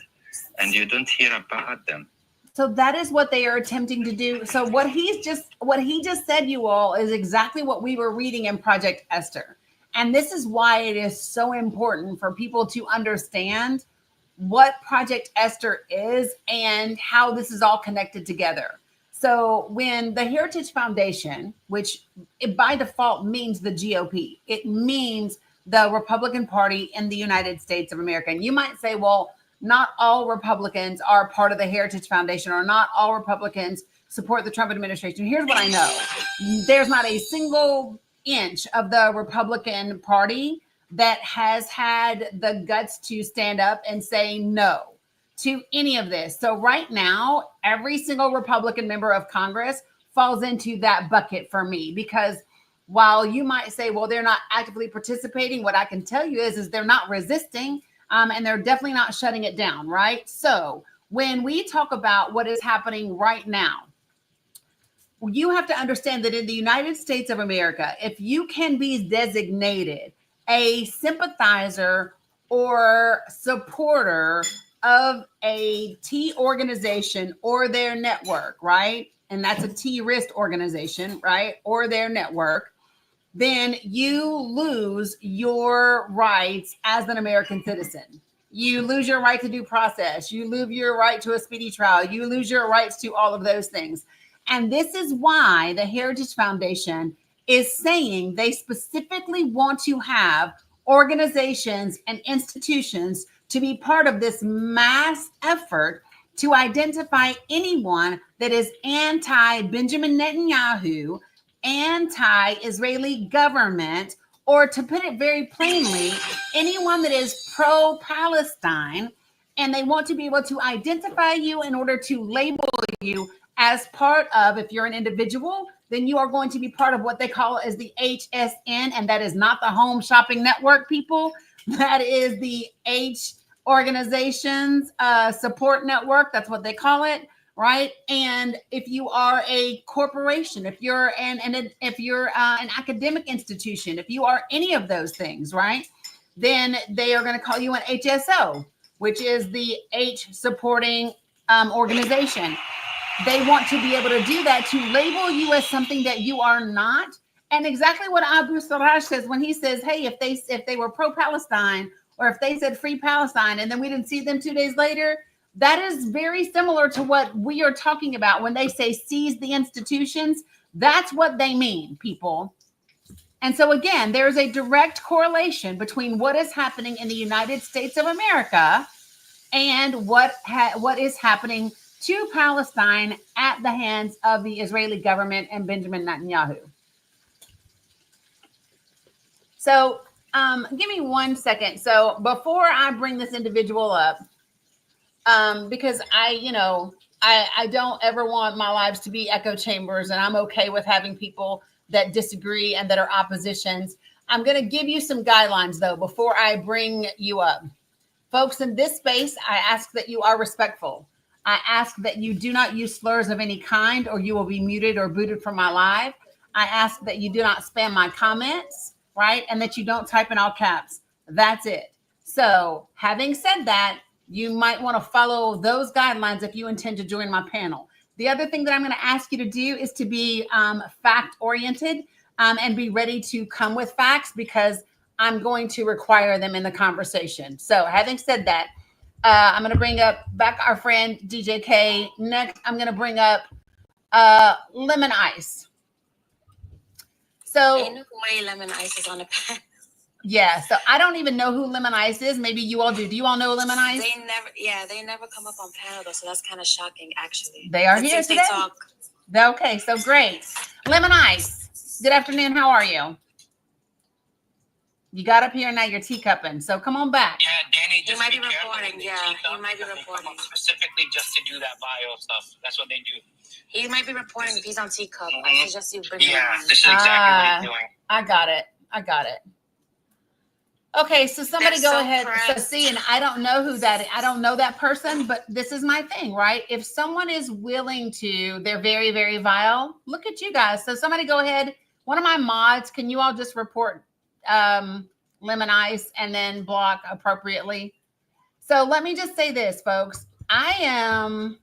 and you don't hear about them. So that is what they are attempting to do. So what he just said, you all, is exactly what we were reading in Project Esther. And this is why it is so important for people to understand what Project Esther is and how this is all connected together. So when the Heritage Foundation, which by default means the GOP, it means the Republican Party in the United States of America. And you might say, well, not all Republicans are part of the Heritage Foundation, or not all Republicans support the Trump administration. Here's what I know. There's not a single inch of the Republican Party that has had the guts to stand up and say no to any of this. So right now, every single Republican member of Congress falls into that bucket for me, because while you might say, well, they're not actively participating, what I can tell you is they're not resisting, and they're definitely not shutting it down, right? So when we talk about what is happening right now, you have to understand that in the United States of America, if you can be designated a sympathizer or supporter of a T organization or their network, right? And that's a T-RIST organization, right? Or their network, then you lose your rights as an American citizen. You lose your right to due process. You lose your right to a speedy trial. You lose your rights to all of those things. And this is why the Heritage Foundation is saying they specifically want to have organizations and institutions to be part of this mass effort to identify anyone that is anti-Benjamin Netanyahu, anti-Israeli government, or to put it very plainly, anyone that is pro-Palestine, and they want to be able to identify you in order to label you as part of, if you're an individual, then you are going to be part of what they call as the HSN, and that is not the Home Shopping Network, people. That is the H organizations support network. That's what they call it, right? And if you are a corporation, if you're an academic institution, if you are any of those things, right, then they are going to call you an HSO, which is the H supporting organization. They want to be able to do that, to label you as something that you are not. And exactly what Abu Sarraj says when he says, hey, if they were pro-Palestine, or if they said free Palestine, and then we didn't see them 2 days later, that is very similar to what we are talking about when they say seize the institutions. That's what they mean, people. And so again, there's a direct correlation between what is happening in the United States of America and what is happening to Palestine at the hands of the Israeli government and Benjamin Netanyahu. So give me 1 second. So before I bring this individual up, because I don't ever want my lives to be echo chambers, and I'm okay with having people that disagree and that are oppositions. I'm going to give you some guidelines, though, before I bring you up. Folks, in this space, I ask that you are respectful. I ask that you do not use slurs of any kind, or you will be muted or booted from my live. I ask that you do not spam my comments, right? And that you don't type in all caps. That's it. So having said that, you might want to follow those guidelines if you intend to join my panel. The other thing that I'm going to ask you to do is to be fact-oriented and be ready to come with facts, because I'm going to require them in the conversation. So having said that, I'm going to bring up back our friend DJ K. Next, I'm going to bring up Lemon Ice. So ain't no way Lemon Ice is on the panel. Yeah, so I don't even know who Lemon Ice is. Maybe you all do. Do you all know Lemon Ice? They never come up on panel though, so that's kind of shocking, actually. They are here today. Okay, so great. Lemon Ice, good afternoon. How are you? You got up here and now you're teacupping, so come on back. Yeah, Danny, he might be reporting. Yeah, he might be reporting. Specifically just to do that bio stuff. That's what they do. He might be reporting if he's on teacup. I suggest you bring him on. This is exactly what he's doing. I got it. Okay, so somebody go ahead. So see, and I don't know who that is. I don't know that person, but this is my thing, right? If someone is willing to, they're very, very vile. Look at you guys. So somebody go ahead. One of my mods, can you all just report lemon ice, and then block appropriately. So let me just say this, folks. I am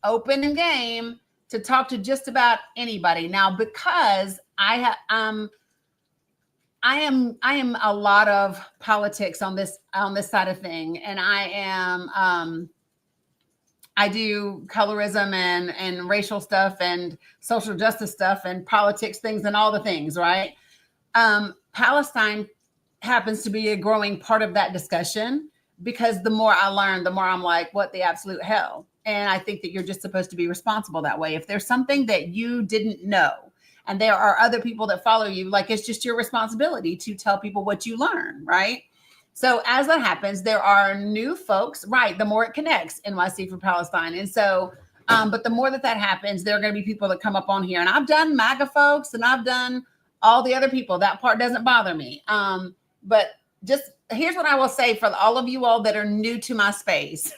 open and game to talk to just about anybody now, because I am a lot of politics on this side of thing, and I do colorism and racial stuff and social justice stuff and politics things and all the things, right? Palestine happens to be a growing part of that discussion, because the more I learn, the more I'm like, what the absolute hell? And I think that you're just supposed to be responsible that way. If there's something that you didn't know, and there are other people that follow you, like, it's just your responsibility to tell people what you learn, right? So as that happens, there are new folks, right? The more it connects, NYC for Palestine. And so, but the more that happens, there are going to be people that come up on here. And I've done MAGA folks, and I've done all the other people. That part doesn't bother me. But just here's what I will say for all of you all that are new to my space,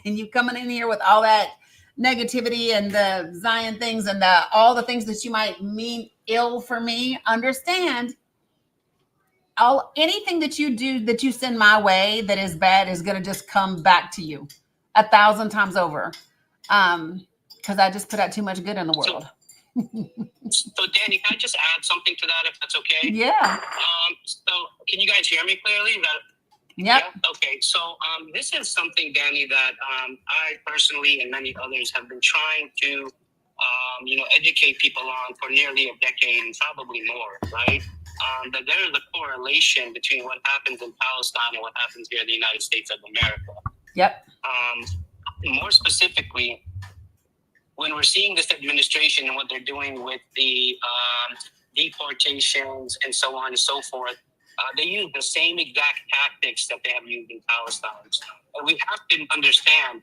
and you coming in here with all that negativity and the Zion things and all the things that you might mean ill for me, understand anything that you do, that you send my way that is bad, is going to just come back to you 1,000 times over. Because I just put out too much good in the world. So Dani, can I just add something to that, if that's okay? Yeah. So can you guys hear me clearly? Yep. Yeah? Okay. So this is something, Dani, that I personally and many others have been trying to educate people on for nearly a decade and probably more, right? That there is a correlation between what happens in Palestine and what happens here in the United States of America. Yep. More specifically, when we're seeing this administration and what they're doing with the deportations and so on and so forth, they use the same exact tactics that they have used in Palestine. And we have to understand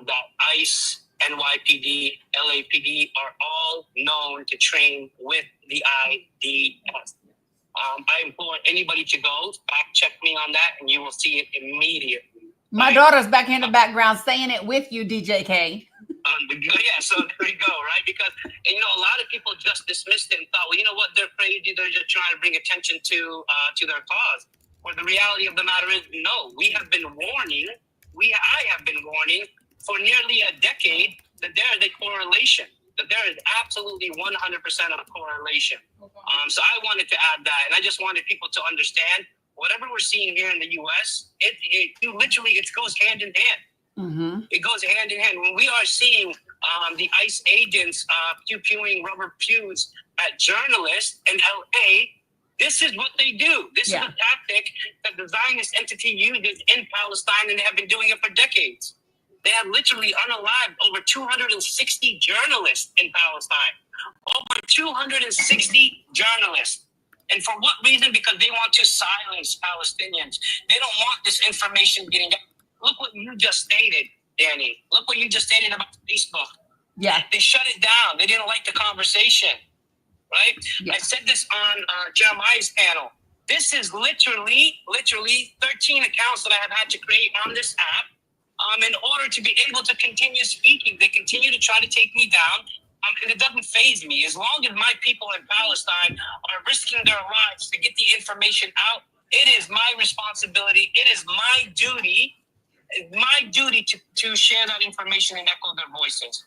that ICE, NYPD, LAPD are all known to train with the IDF. I implore anybody to go fact check me on that, and you will see it immediately. My daughter's back in the background saying it with you, DJK. Yeah, so there you go, right? Because a lot of people just dismissed it and thought, well, you know what, they're crazy. They're just trying to bring attention to their cause. Where the reality of the matter is, no, I have been warning for nearly a decade that there is a correlation. That there is absolutely 100% of correlation. So I wanted to add that, and I just wanted people to understand whatever we're seeing here in the U.S. It goes hand in hand. Mm-hmm. It goes hand in hand. When we are seeing the ICE agents pew-pewing rubber pews at journalists in L.A., this is what they do. This is a tactic that the Zionist entity uses in Palestine, and they have been doing it for decades. They have literally unalived over 260 journalists in Palestine. Over 260 journalists. And for what reason? Because they want to silence Palestinians. They don't want this information getting out. Look what you just stated, Dani. Look what you just stated about Facebook. Yeah. They shut it down. They didn't like the conversation, right? Yeah. I said this on Jeremiah's panel. This is literally 13 accounts that I have had to create on this app in order to be able to continue speaking. They continue to try to take me down. And it doesn't faze me. As long as my people in Palestine are risking their lives to get the information out, it is my responsibility. It is my duty. To share that information and echo their voices.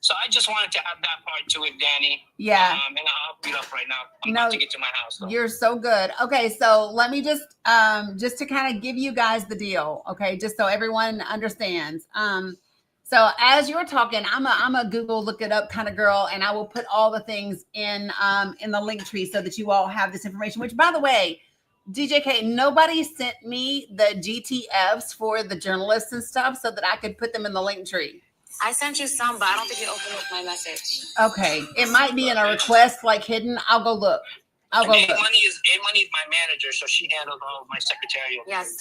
So I just wanted to add that part to it, Dani. Yeah. And I'll beat up right now. I'm about to get to my house. Though. You're so good. Okay, so let me just to kind of give you guys the deal. Okay, just so everyone understands. So as you're talking, I'm a Google look it up kind of girl, and I will put all the things in the link tree so that you all have this information. Which, by the way, DJK, nobody sent me the GTFs for the journalists and stuff so that I could put them in the link tree. I sent you some, but I don't think you opened up my message. Okay, it might be in a request like hidden. I'll go look. Money is my manager, so she handles all of my secretarial. Yes,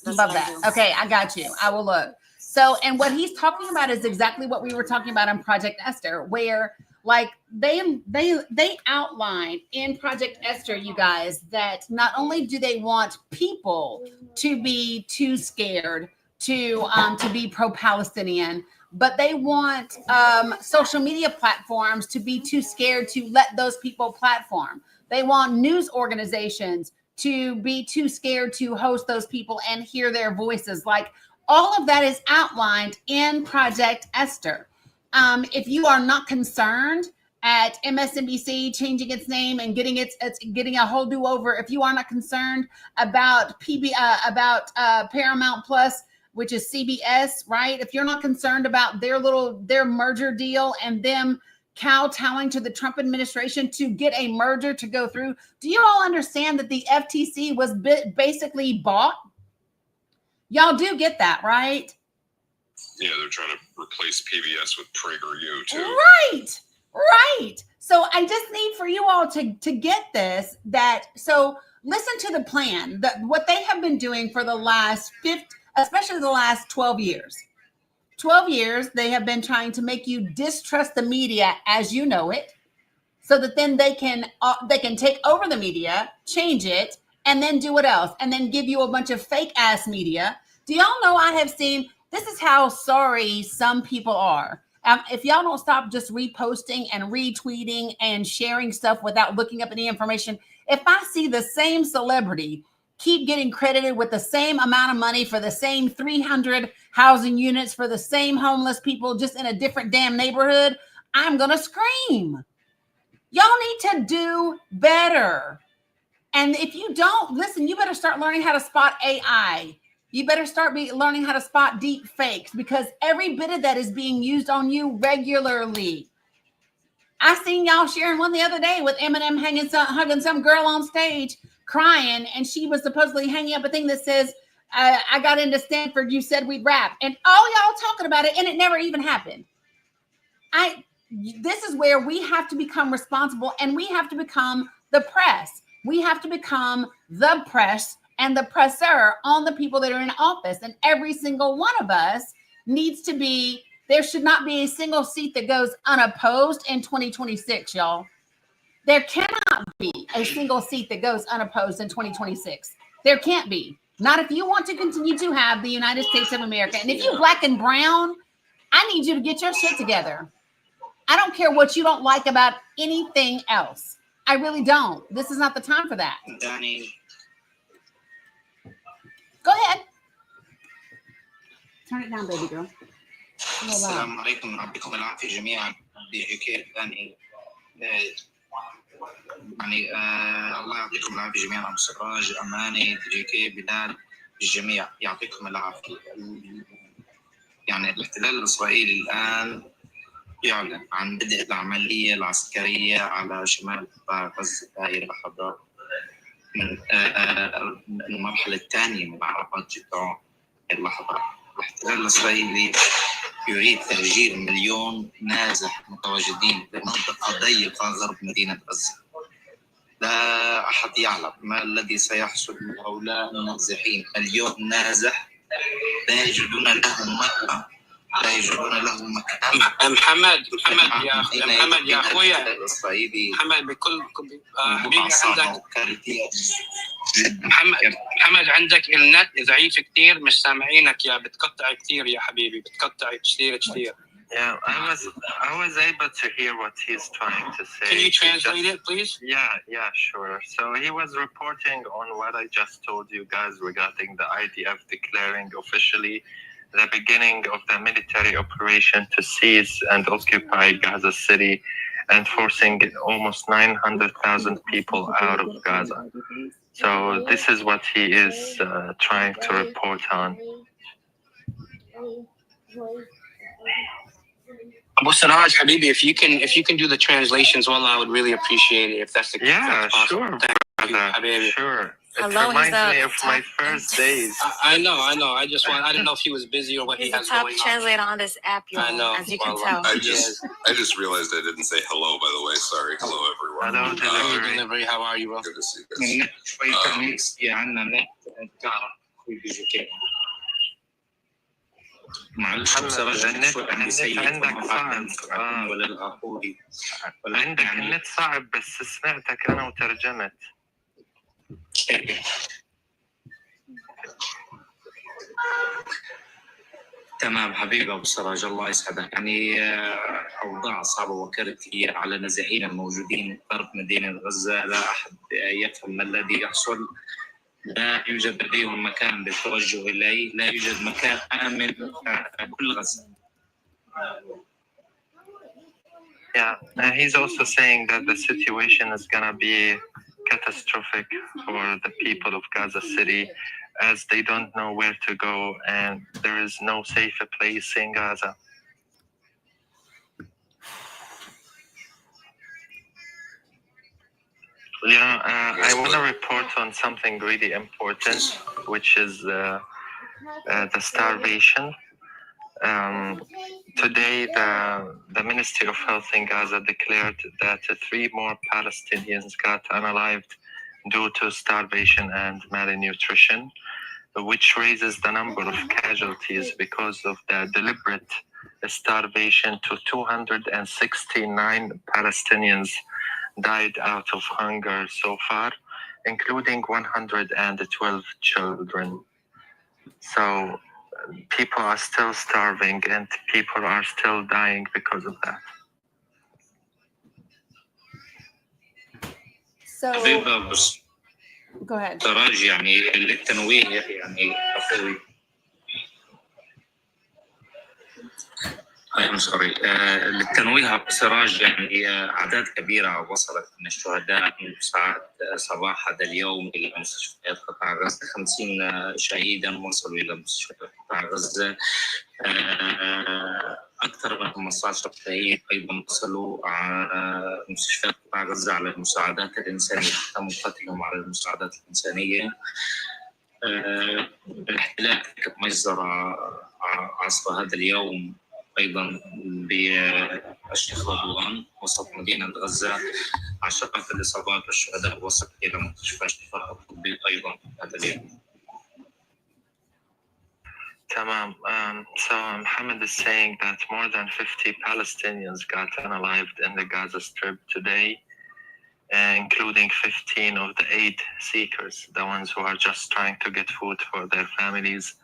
love that. Okay, I got you. I will look. So, and what he's talking about is exactly what we were talking about in Project Esther, where like they outline in Project Esther, you guys, that not only do they want people to be too scared to be pro-Palestinian, but they want social media platforms to be too scared to let those people platform. They want news organizations to be too scared to host those people and hear their voices. Like all of that is outlined in Project Esther. If you are not concerned at MSNBC changing its name and getting getting a whole do-over, if you are not concerned about Paramount Plus, which is CBS, right? If you're not concerned about their merger deal and them kowtowing to the Trump administration to get a merger to go through, do you all understand that the FTC was basically bought? Y'all do get that, right? Yeah, they're trying to replace PBS with PragerU too. Right. So I just need for you all to get this, so listen to the plan, what they have been doing for the last especially the last 12 years. 12 years, they have been trying to make you distrust the media as you know it, so that then they can take over the media, change it, and then do what else? And then give you a bunch of fake ass media. Do y'all know I have seen, this is how sorry some people are. If y'all don't stop just reposting and retweeting and sharing stuff without looking up any information, if I see the same celebrity keep getting credited with the same amount of money for the same 300 housing units for the same homeless people just in a different damn neighborhood, I'm going to scream. Y'all need to do better. And if you don't, listen, you better start learning how to spot AI. You better start learning how to spot deep fakes, because every bit of that is being used on you regularly. I seen y'all sharing one the other day with Eminem hugging some girl on stage crying, and she was supposedly hanging up a thing that says, I got into Stanford, you said we'd rap. And all y'all talking about it, and it never even happened. This is where we have to become responsible, and we have to become the press. We have to become the press and the presser on the people that are in office. And every single one of us needs to be, there should not be a single seat that goes unopposed in 2026, y'all. There cannot be a single seat that goes unopposed in 2026. There can't be. Not if you want to continue to have the United States of America. And if you black and brown, I need you to get your shit together. I don't care what you don't like about anything else. I really don't. This is not the time for that. Dani. Go ahead. Turn it down, baby girl. السلام عليكم، يعطيكم العافية جميعا. كيف داني؟ يعني الله يعطيكم العافية جميعا. أبو سراج، أماني، دي كي، بلال، الجميع يعطيكم العافية. يعني الاحتلال الإسرائيلي الآن يعلن عن بدء العملية العسكرية على شمال قطاع غزة دائرة حضر من المرحلة الثانية من عرفات جدعون اللحظة. الاحتلال الإسرائيلي يريد تهجير 1,000,000 نازح متواجدين في منطقة ضيقة غرب مدينة غزة. لا أحد يعلم ما الذي سيحصل من هؤلاء النازحين. 1,000,000 نازح لا يجدون لهم مأوى، لا يجدون لهم مكان. محمد يا أخويا، محمد بكل محمد عندك النت ضعيف كتير، مش سامعينك يا بتقطع كتير يا حبيبي، بتقطع كتير. Yeah, I was able to hear what he's trying to say. Can you translate it, please? Yeah, sure. So he was reporting on what I just told you guys regarding the IDF declaring officially the beginning of the military operation to seize and occupy Gaza City and forcing almost 900,000 people out of Gaza. So this is what he is trying to report on. Abu Siraj, Habibi, if you can do the translations, well, I would really appreciate it if that's the case. Yeah, sure, brother. Sure. It reminds me of my first days. I know. I didn't know if he was busy or what he has going on. He's a top translator on this app, y'all, I know. as you can tell. I just realized I didn't say hello, by the way. Sorry. Hello, everyone. Hello, Delivery. How are you, bro? Good to see you guys. عندك النت صعب بس سمعتك أنا وترجمت. تمام حبيبي أبو سراج، الله يسعدك. يعني أوضاع صعبة وكارثية على النازحين الموجودين غرب مدينة غزة. لا أحد يفهم ما الذي يحصل. لا يوجد لديهم مكان للتوجه إليه، لا يوجد مكان آمن كل غزة. Yeah, and he's also saying that the situation is gonna be catastrophic for the people of Gaza City, as they don't know where to go, and there is no safer place in Gaza. I want to report on something really important, which is the starvation. Today, the Ministry of Health in Gaza declared that 3 more Palestinians got unalived due to starvation and malnutrition, which raises the number of casualties because of the deliberate starvation to 269 Palestinians died out of hunger so far, including 112 children. So people are still starving and people are still dying because of that. So حبيبة بس go ahead. سراج يعني للتنويه يعني أخوي. I'm sorry. للتنويه سراج يعني أعداد كبيرة وصلت من الشهداء من ساعات صباح هذا اليوم إلى مستشفيات قطاع غزة. 50 شهيدا وصلوا إلى مستشفيات قطاع غزة. أكثر من 15 شهيد أيضا وصلوا على مستشفيات قطاع غزة على المساعدات الإنسانية، تم قتلهم على المساعدات الإنسانية. الاحتلال ارتكب مجزرة عصر هذا اليوم أيضا بالشيخ رضوان وسط مدينة غزة. عشرات الإصابات والشهداء وصلت إلى مستشفى الشفاء الطبي أيضا هذا اليوم. Tamam. So Mohammed is saying that more than 50 Palestinians got unalived in the Gaza Strip today, including 15 of the aid seekers, the ones who are just trying to get food for their families.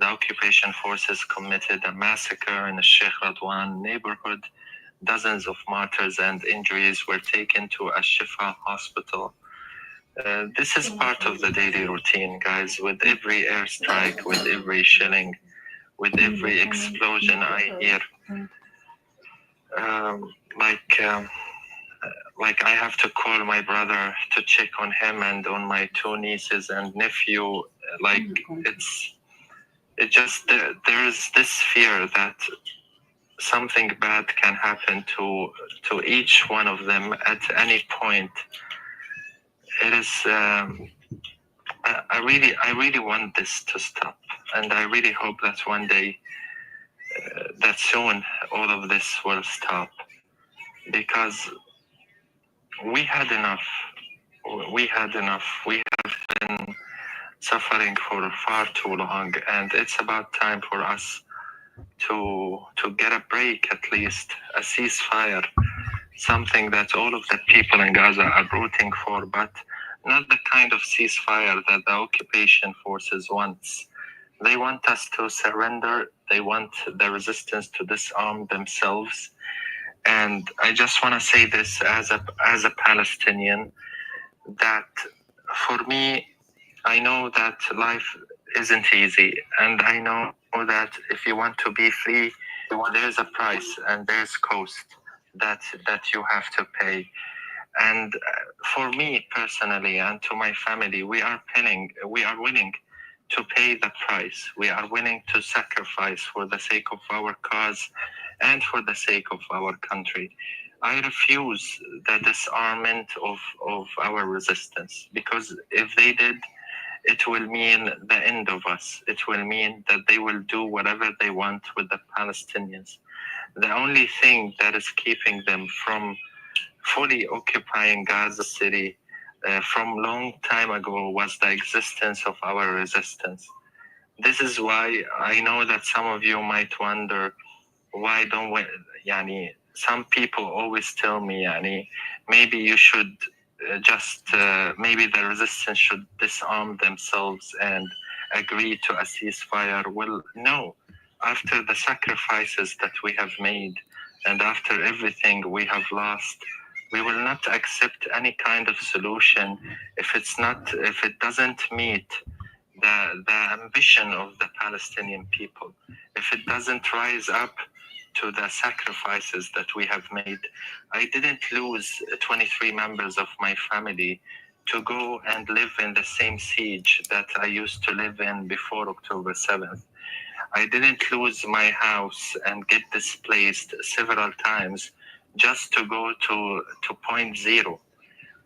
The occupation forces committed a massacre in the Sheikh Radwan neighborhood. Dozens of martyrs and injuries were taken to Al-Shifa hospital. This is part of the daily routine, guys. With every airstrike, with every shelling, with every explosion I hear, like I have to call my brother to check on him and on my 2 nieces and nephew. Like there is this fear that something bad can happen to each one of them at any point. It is I really want this to stop, and I really hope that one day that soon all of this will stop, because we had enough. We have been suffering for far too long, and it's about time for us to get a break, at least a ceasefire, something that all of the people in Gaza are rooting for, but not the kind of ceasefire that the occupation forces wants. They want us to surrender. They want the resistance to disarm themselves. And I just want to say this as a Palestinian, that for me, I know that life isn't easy, and I know that if you want to be free, there's a price and there's cost that you have to pay. And for me personally and to my family, we are willing to pay the price. We are willing to sacrifice for the sake of our cause and for the sake of our country. I refuse the disarmament of our resistance, because if they did, it will mean the end of us. It will mean that they will do whatever they want with the Palestinians. The only thing that is keeping them from fully occupying Gaza City from long time ago was the existence of our resistance. This is why I know that some of you might wonder, why don't we, some people always tell me, maybe you should maybe the resistance should disarm themselves and agree to a ceasefire. Well, no. After the sacrifices that we have made and after everything we have lost, We will not accept any kind of solution if it doesn't meet the ambition of the Palestinian people, if it doesn't rise up to the sacrifices that we have made. I didn't lose 23 members of my family to go and live in the same siege that I used to live in before October 7th. I didn't lose my house and get displaced several times just to go to point zero.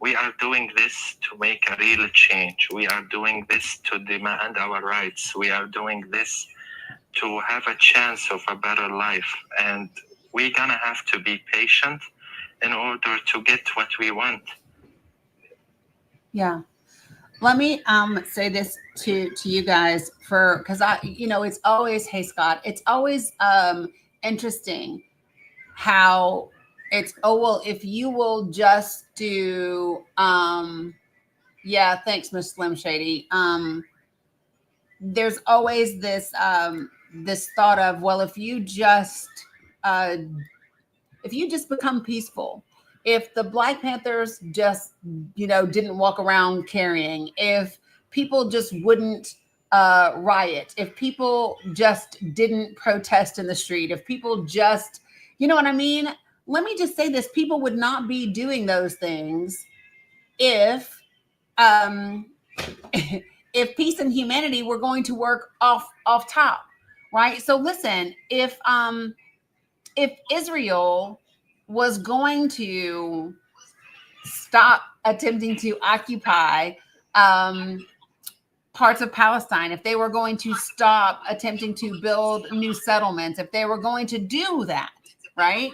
We are doing this to make a real change. We are doing this to demand our rights. We are doing this to have a chance of a better life. And we're gonna have to be patient in order to get what we want. Yeah. Let me say this to you guys because it's always, hey Scott, it's always interesting how it's, oh well, if you will just do yeah, thanks Miss Slim Shady. There's always this this thought of, well, if you just become peaceful, if the Black Panthers just, didn't walk around carrying, if people just wouldn't riot, if people just didn't protest in the street, if people just, you know what I mean? Let me just say this, people would not be doing those things if if peace and humanity were going to work off top, right? So listen, if Israel was going to stop attempting to occupy parts of Palestine, if they were going to stop attempting to build new settlements, if they were going to do that, right,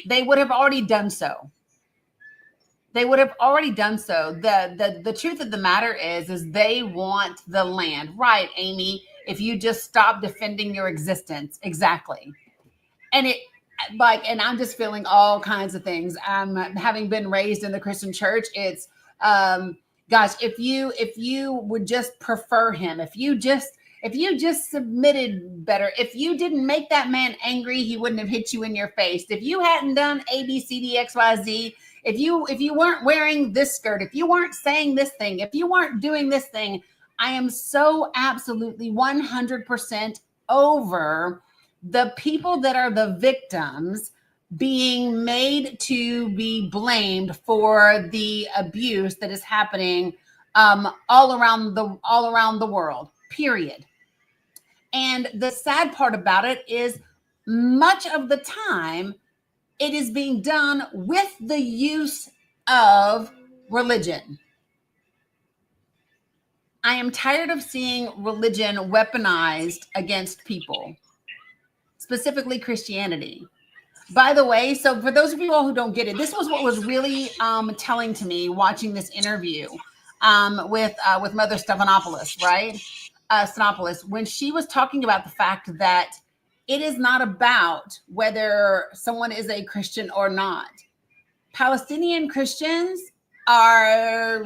they would have already done so. They would have already done so. The truth of the matter is they want the land, right, Amy? If you just stop defending your existence, exactly. And and I'm just feeling all kinds of things. Having been raised in the Christian church, it's gosh, if you would just prefer him, if you just submitted better, if you didn't make that man angry, he wouldn't have hit you in your face. If you hadn't done A, B, C, D, X, Y, Z, if you weren't wearing this skirt, if you weren't saying this thing, if you weren't doing this thing, I am so absolutely 100% over the people that are the victims being made to be blamed for the abuse that is happening all around the world, period. And the sad part about it is much of the time it is being done with the use of religion. I am tired of seeing religion weaponized against people, specifically Christianity. By the way, so for those of you all who don't get it, this was what was really telling to me watching this interview with Mother Stephanopoulos, right? Stephanopoulos, when she was talking about the fact that it is not about whether someone is a Christian or not. Palestinian Christians are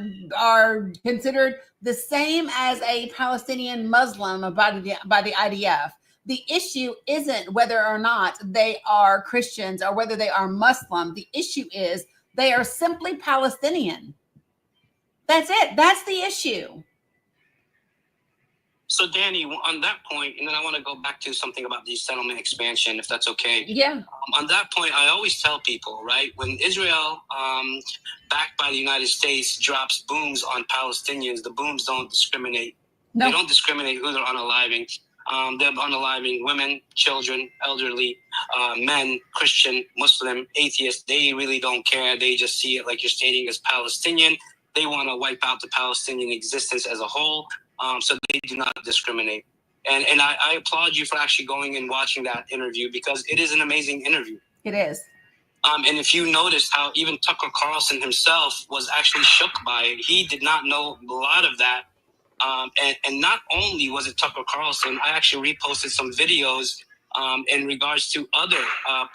considered the same as a Palestinian Muslim by the IDF. The issue isn't whether or not they are Christians or whether they are Muslim. The issue is they are simply Palestinian. That's it. That's the issue. So, Dani, on that point, and then I want to go back to something about the settlement expansion, if that's okay. Yeah. On that point, I always tell people, right, when Israel, backed by the United States, drops booms on Palestinians, the booms don't discriminate. No. They don't discriminate who they're unaliving. They're unaliving women, children, elderly, men, Christian, Muslim, atheist. They really don't care. They just see it, like you're stating, as Palestinian. They want to wipe out the Palestinian existence as a whole. So they do not discriminate. And I applaud you for actually going and watching that interview because it is an amazing interview. It is. And if you noticed how even Tucker Carlson himself was actually shook by it, he did not know a lot of that. And not only was it Tucker Carlson, I actually reposted some videos in regards to other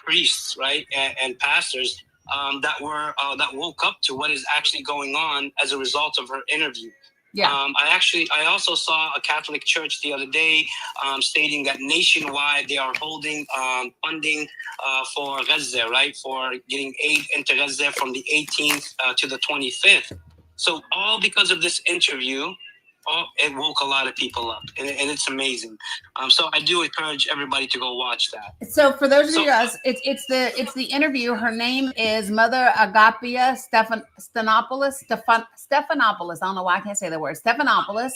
priests, right, and pastors that woke up to what is actually going on as a result of her interview. Yeah. I also saw a Catholic church the other day stating that nationwide they are holding funding for Gaza, right? For getting aid into Gaza from the 18th to the 25th. So all because of this interview, it woke a lot of people up, and it's amazing. So I do encourage everybody to go watch that. So for those of you guys, it's the interview. Her name is Mother Agapia Stephanopoulos. Stephanopoulos. I don't know why I can't say the word Stephanopoulos.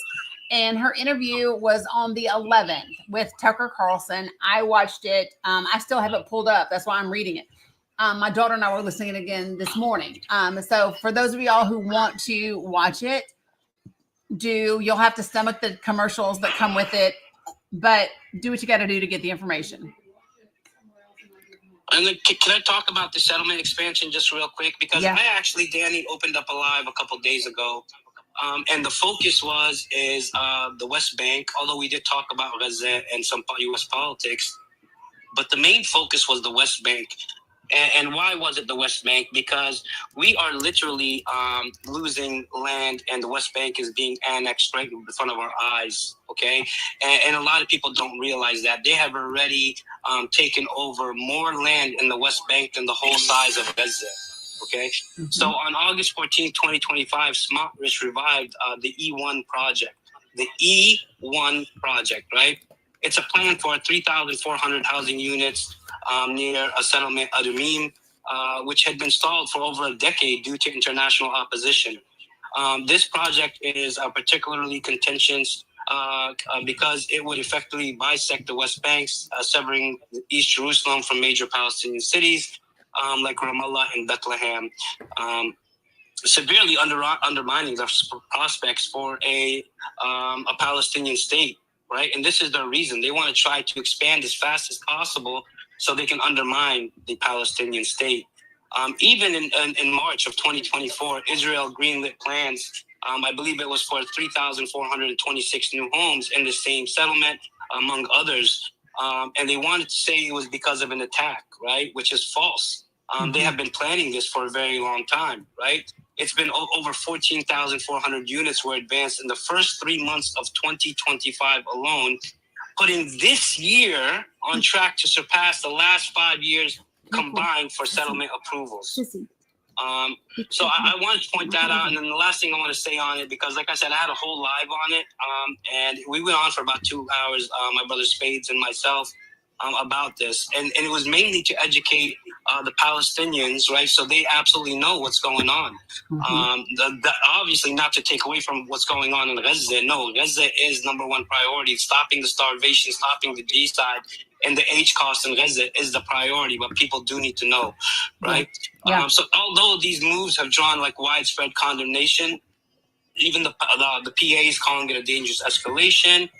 And her interview was on the 11th with Tucker Carlson. I watched it. I still have it pulled up. That's why I'm reading it. My daughter and I were listening again this morning. So for those of y'all who want to watch it, you'll have to stomach the commercials that come with it, but do what you got to do to get the information. And then can I talk about the settlement expansion just real quick? Because I actually, Dani, opened up a live a couple days ago. And the focus is the West Bank, although we did talk about Gaza and some U.S. politics, but the main focus was the West Bank. And why was it the West Bank? Because we are literally losing land, and the West Bank is being annexed right in front of our eyes, okay? And a lot of people don't realize that. They have already taken over more land in the West Bank than the whole size of Gaza, okay? Mm-hmm. So on August 14, 2025, Smotrich revived the E1 project. The E1 project, right? It's a plan for 3,400 housing units near a settlement, Adumim, which had been stalled for over a decade due to international opposition. This project is particularly contentious because it would effectively bisect the West Bank, severing East Jerusalem from major Palestinian cities like Ramallah and Bethlehem, severely undermining the prospects for a Palestinian state. Right, and this is their reason. They want to try to expand as fast as possible so they can undermine the Palestinian state. Even in March of 2024, Israel greenlit plans. I believe it was for 3,426 new homes in the same settlement, among others. And they wanted to say it was because of an attack, right? Which is false. They have been planning this for a very long time, right? It's been over 14,400 units were advanced in the first 3 months of 2025 alone, putting this year on track to surpass the last 5 years combined for settlement approvals. So I wanted to point that out. And then the last thing I want to say on it, because like I said, I had a whole live on it. And we went on for about 2 hours, my brother Spades and myself, about this. And it was mainly to educate the Palestinians, right? So they absolutely know what's going on. Obviously not to take away from what's going on in Gaza. No, Gaza is number one priority. Stopping the starvation, stopping the genocide, and the cost in Gaza is the priority, but people do need to know, right? Yeah. So although these moves have drawn like widespread condemnation, even the PA is calling it a dangerous escalation.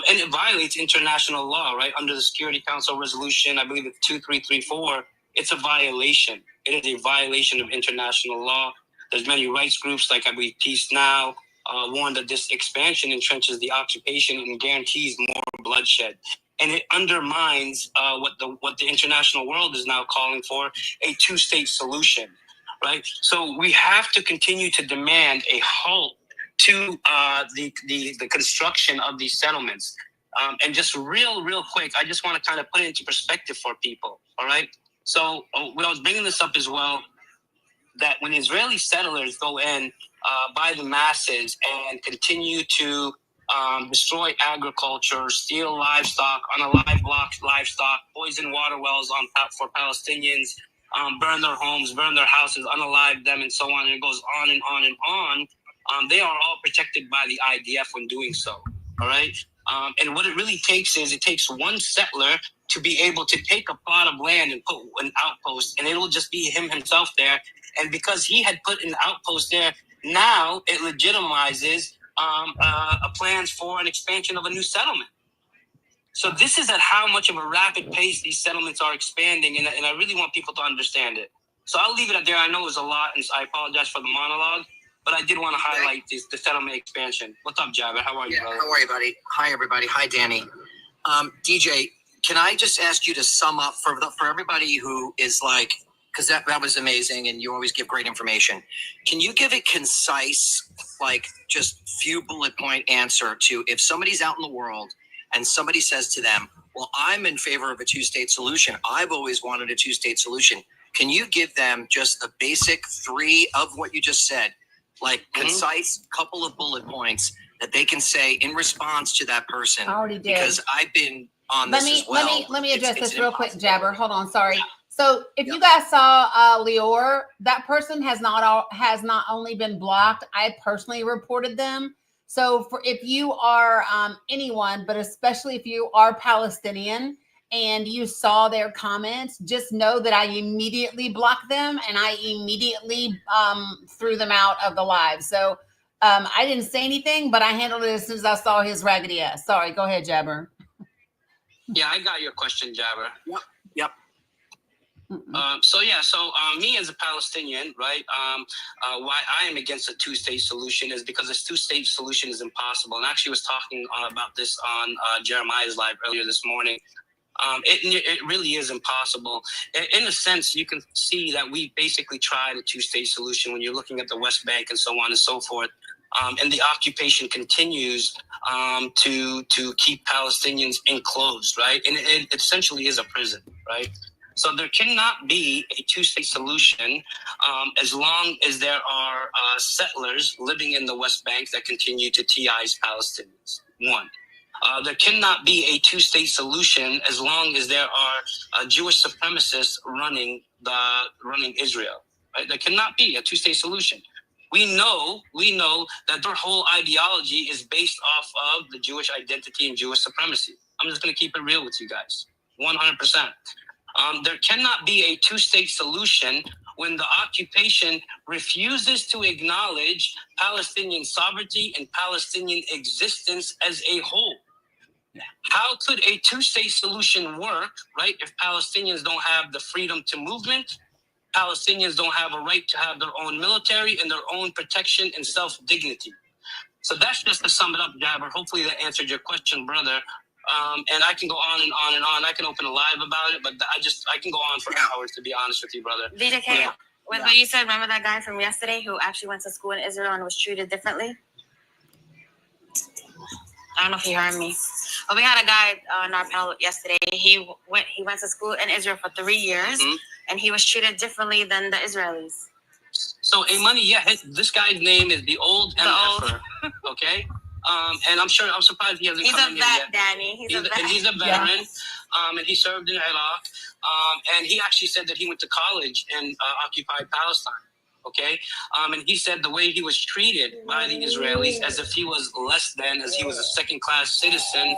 And it violates international law, right? Under the Security Council resolution, I believe it's 2334, it's a violation. It is a violation of international law. There's many rights groups, like I believe Peace Now, warn that this expansion entrenches the occupation and guarantees more bloodshed. And it undermines what the international world is now calling for, a two-state solution, right? So we have to continue to demand a halt to the construction of these settlements. And just real quick, I just want to kind of put it into perspective for people, all right? So when I was bringing this up as well, that when Israeli settlers go in by the masses and continue to destroy agriculture, steal livestock, unalive livestock, poison water wells for Palestinians, burn their homes, burn their houses, unalive them, and so on, and it goes on and on and on. They are all protected by the IDF when doing so, all right? And what it really takes is it takes one settler to be able to take a plot of land and put an outpost, and it'll just be himself there. And because he had put an outpost there, now it legitimizes plans for an expansion of a new settlement. So this is at how much of a rapid pace these settlements are expanding, and I really want people to understand it. So I'll leave it at there. I know it was a lot, and I apologize for the monologue, but I did want to highlight the settlement expansion. What's up, Javid? How are you, brother? How are you, buddy? Hi, everybody. Hi, Dani. DJ, can I just ask you to sum up for everybody who is like, because that was amazing, and you always give great information. Can you give a concise, like just few bullet point answer to if somebody's out in the world and somebody says to them, well, I'm in favor of a two-state solution. I've always wanted a two-state solution. Can you give them just the basic 3 of what you just said, like concise couple of bullet points that they can say in response to that person? I already did. Because I've been on this as well. Let me address It's this real quick, impossible. Jabber. Hold on, sorry. So if you guys saw Lior, that person has not only been blocked, I personally reported them. So for if you are anyone, but especially if you are Palestinian and you saw their comments, just know that I immediately blocked them and I immediately threw them out of the live. So I didn't say anything, but I handled it as soon as I saw his raggedy ass. Sorry, go ahead, Jabber. Yeah, I got your question, Jabber. Yep. So me as a Palestinian, right? Why I am against a two-state solution is because this two-state solution is impossible. And actually, was talking about this on Jeremiah's live earlier this morning. It really is impossible. In a sense, you can see that we basically tried a two-state solution when you're looking at the West Bank and so on and so forth. And the occupation continues to keep Palestinians enclosed, right? And it essentially is a prison, right? So there cannot be a two-state solution as long as there are settlers living in the West Bank that continue to TI's Palestinians. One. There cannot be a two-state solution as long as there are Jewish supremacists running Israel. Right? There cannot be a two-state solution. We know that their whole ideology is based off of the Jewish identity and Jewish supremacy. I'm just going to keep it real with you guys, 100%. There cannot be a two-state solution when the occupation refuses to acknowledge Palestinian sovereignty and Palestinian existence as a whole. How could a two-state solution work, right, if Palestinians don't have the freedom to movement, Palestinians don't have a right to have their own military and their own protection and self-dignity? So that's just to sum it up, Jabber. Hopefully that answered your question, brother. And I can go on and on and on. I can open a live about it, but I can go on for hours, to be honest with you, brother. DJK, what you said, remember that guy from yesterday who actually went to school in Israel and was treated differently? I don't know if you heard me. But we had a guy on our panel yesterday. He went to school in Israel for 3 years, and he was treated differently than the Israelis. So, money, this guy's name is the old MFer, okay? And I'm surprised he hasn't come in here yet. Danny. He's a vet. He's a veteran, and he served in Iraq. And he actually said that he went to college in occupied Palestine. Okay, and he said the way he was treated by the Israelis as if he was less than, as he was a second-class citizen,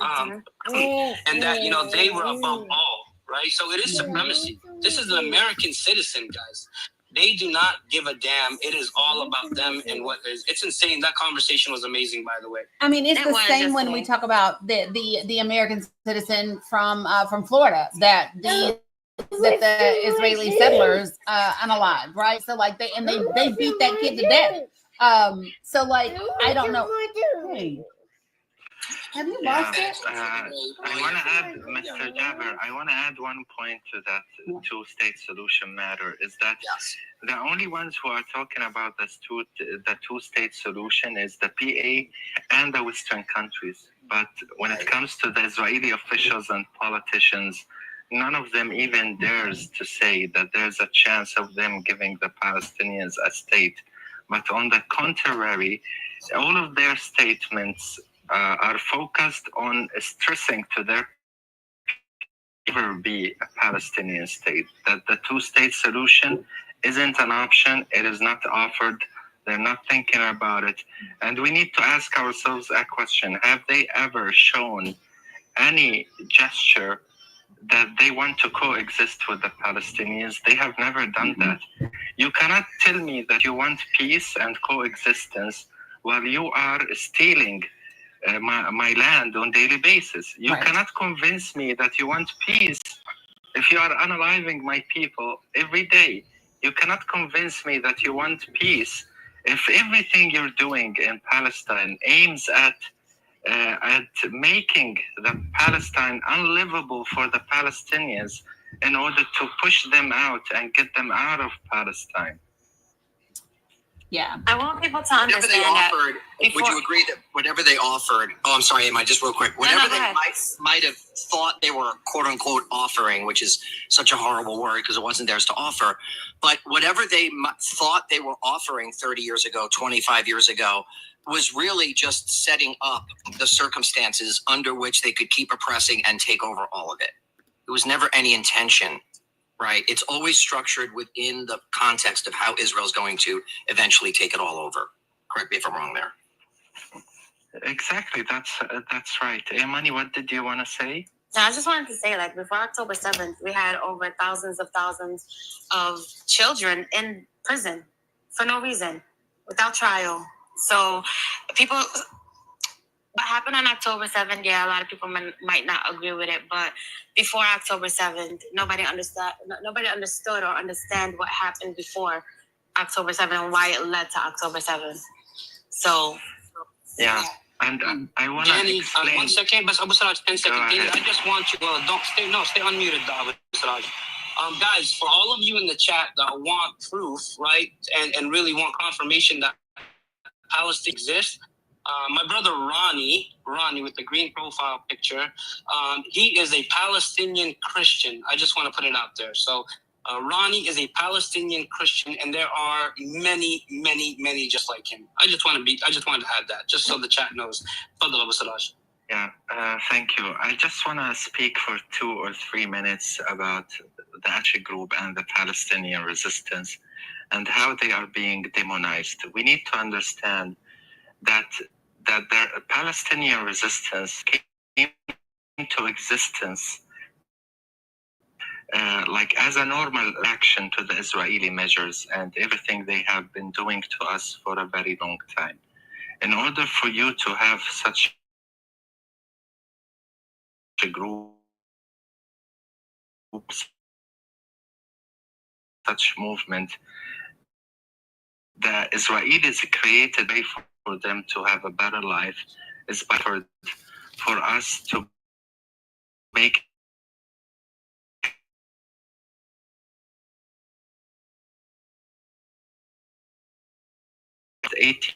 and that they were above all, right? So it is supremacy. This is an American citizen, guys. They do not give a damn. It is all about them and what is. It's insane. That conversation was amazing, by the way. I mean, it's the same when we talk about the American citizen from Florida that the Israeli settlers unalive, right? So like they beat that kid to death. So like I don't know. Hey, have you lost it? I want to add, Mr. Jabber, I want to add one point to that two-state solution matter is that the only ones who are talking about the two-state solution is the PA and the Western countries. But when it comes to the Israeli officials and politicians, none of them even dares to say that there's a chance of them giving the Palestinians a state. But on the contrary, all of their statements are focused on stressing to their never be a Palestinian state, that the two-state solution isn't an option, it is not offered, they're not thinking about it. And we need to ask ourselves a question: have they ever shown any gesture that they want to coexist with the Palestinians? They have never done that. You cannot tell me that you want peace and coexistence while you are stealing my land on a daily basis. You cannot convince me that you want peace if you are unaliving my people every day. You cannot convince me that you want peace if everything you're doing in Palestine aims at making the Palestine unlivable for the Palestinians. in order to push them out and get them out of Palestine. Yeah. I want people to Whatever understand they that. offered, would you agree that whatever they offered? Oh, I'm sorry, Emma. Just real quick. Whatever go they ahead. might have thought they were quote unquote offering, which is such a horrible word because it wasn't theirs to offer. But whatever they thought they were offering 30 years ago, 25 years ago, was really just setting up the circumstances under which they could keep oppressing and take over all of it. It was never any intention. Right. It's always structured within the context of how Israel's going to eventually take it all over. Correct me if I'm wrong there. Exactly. That's right. Imani, what did you want to say? No, I just wanted to say, like, before October 7th, we had over thousands of children in prison for no reason, without trial. So people, what happened on October 7th, yeah, a lot of people might not agree with it, but before October 7th, nobody understood or understand what happened before October 7th and why it led to October 7th. So, yeah. And I want to explain. 1 second, but Abu Siraj, 10 seconds. I just want you, stay unmuted, Abu Siraj. Guys, for all of you in the chat that want proof, right, and really want confirmation that Palestine exists, my brother Ronnie with the green profile picture, he is a Palestinian Christian. I just want to put it out there. So Ronnie is a Palestinian Christian, and there are many just like him. I just wanted to add that, just so the chat knows. Fadal Abu Siraj. Yeah, thank you. I just want to speak for 2 or 3 minutes about the Achi group and the Palestinian resistance and how they are being demonized. We need to understand that the Palestinian resistance came into existence like as a normal reaction to the Israeli measures and everything they have been doing to us for a very long time. In order for you to have such a group, such movement, the Israelis created a way for them to have a better life, is for us to make it 80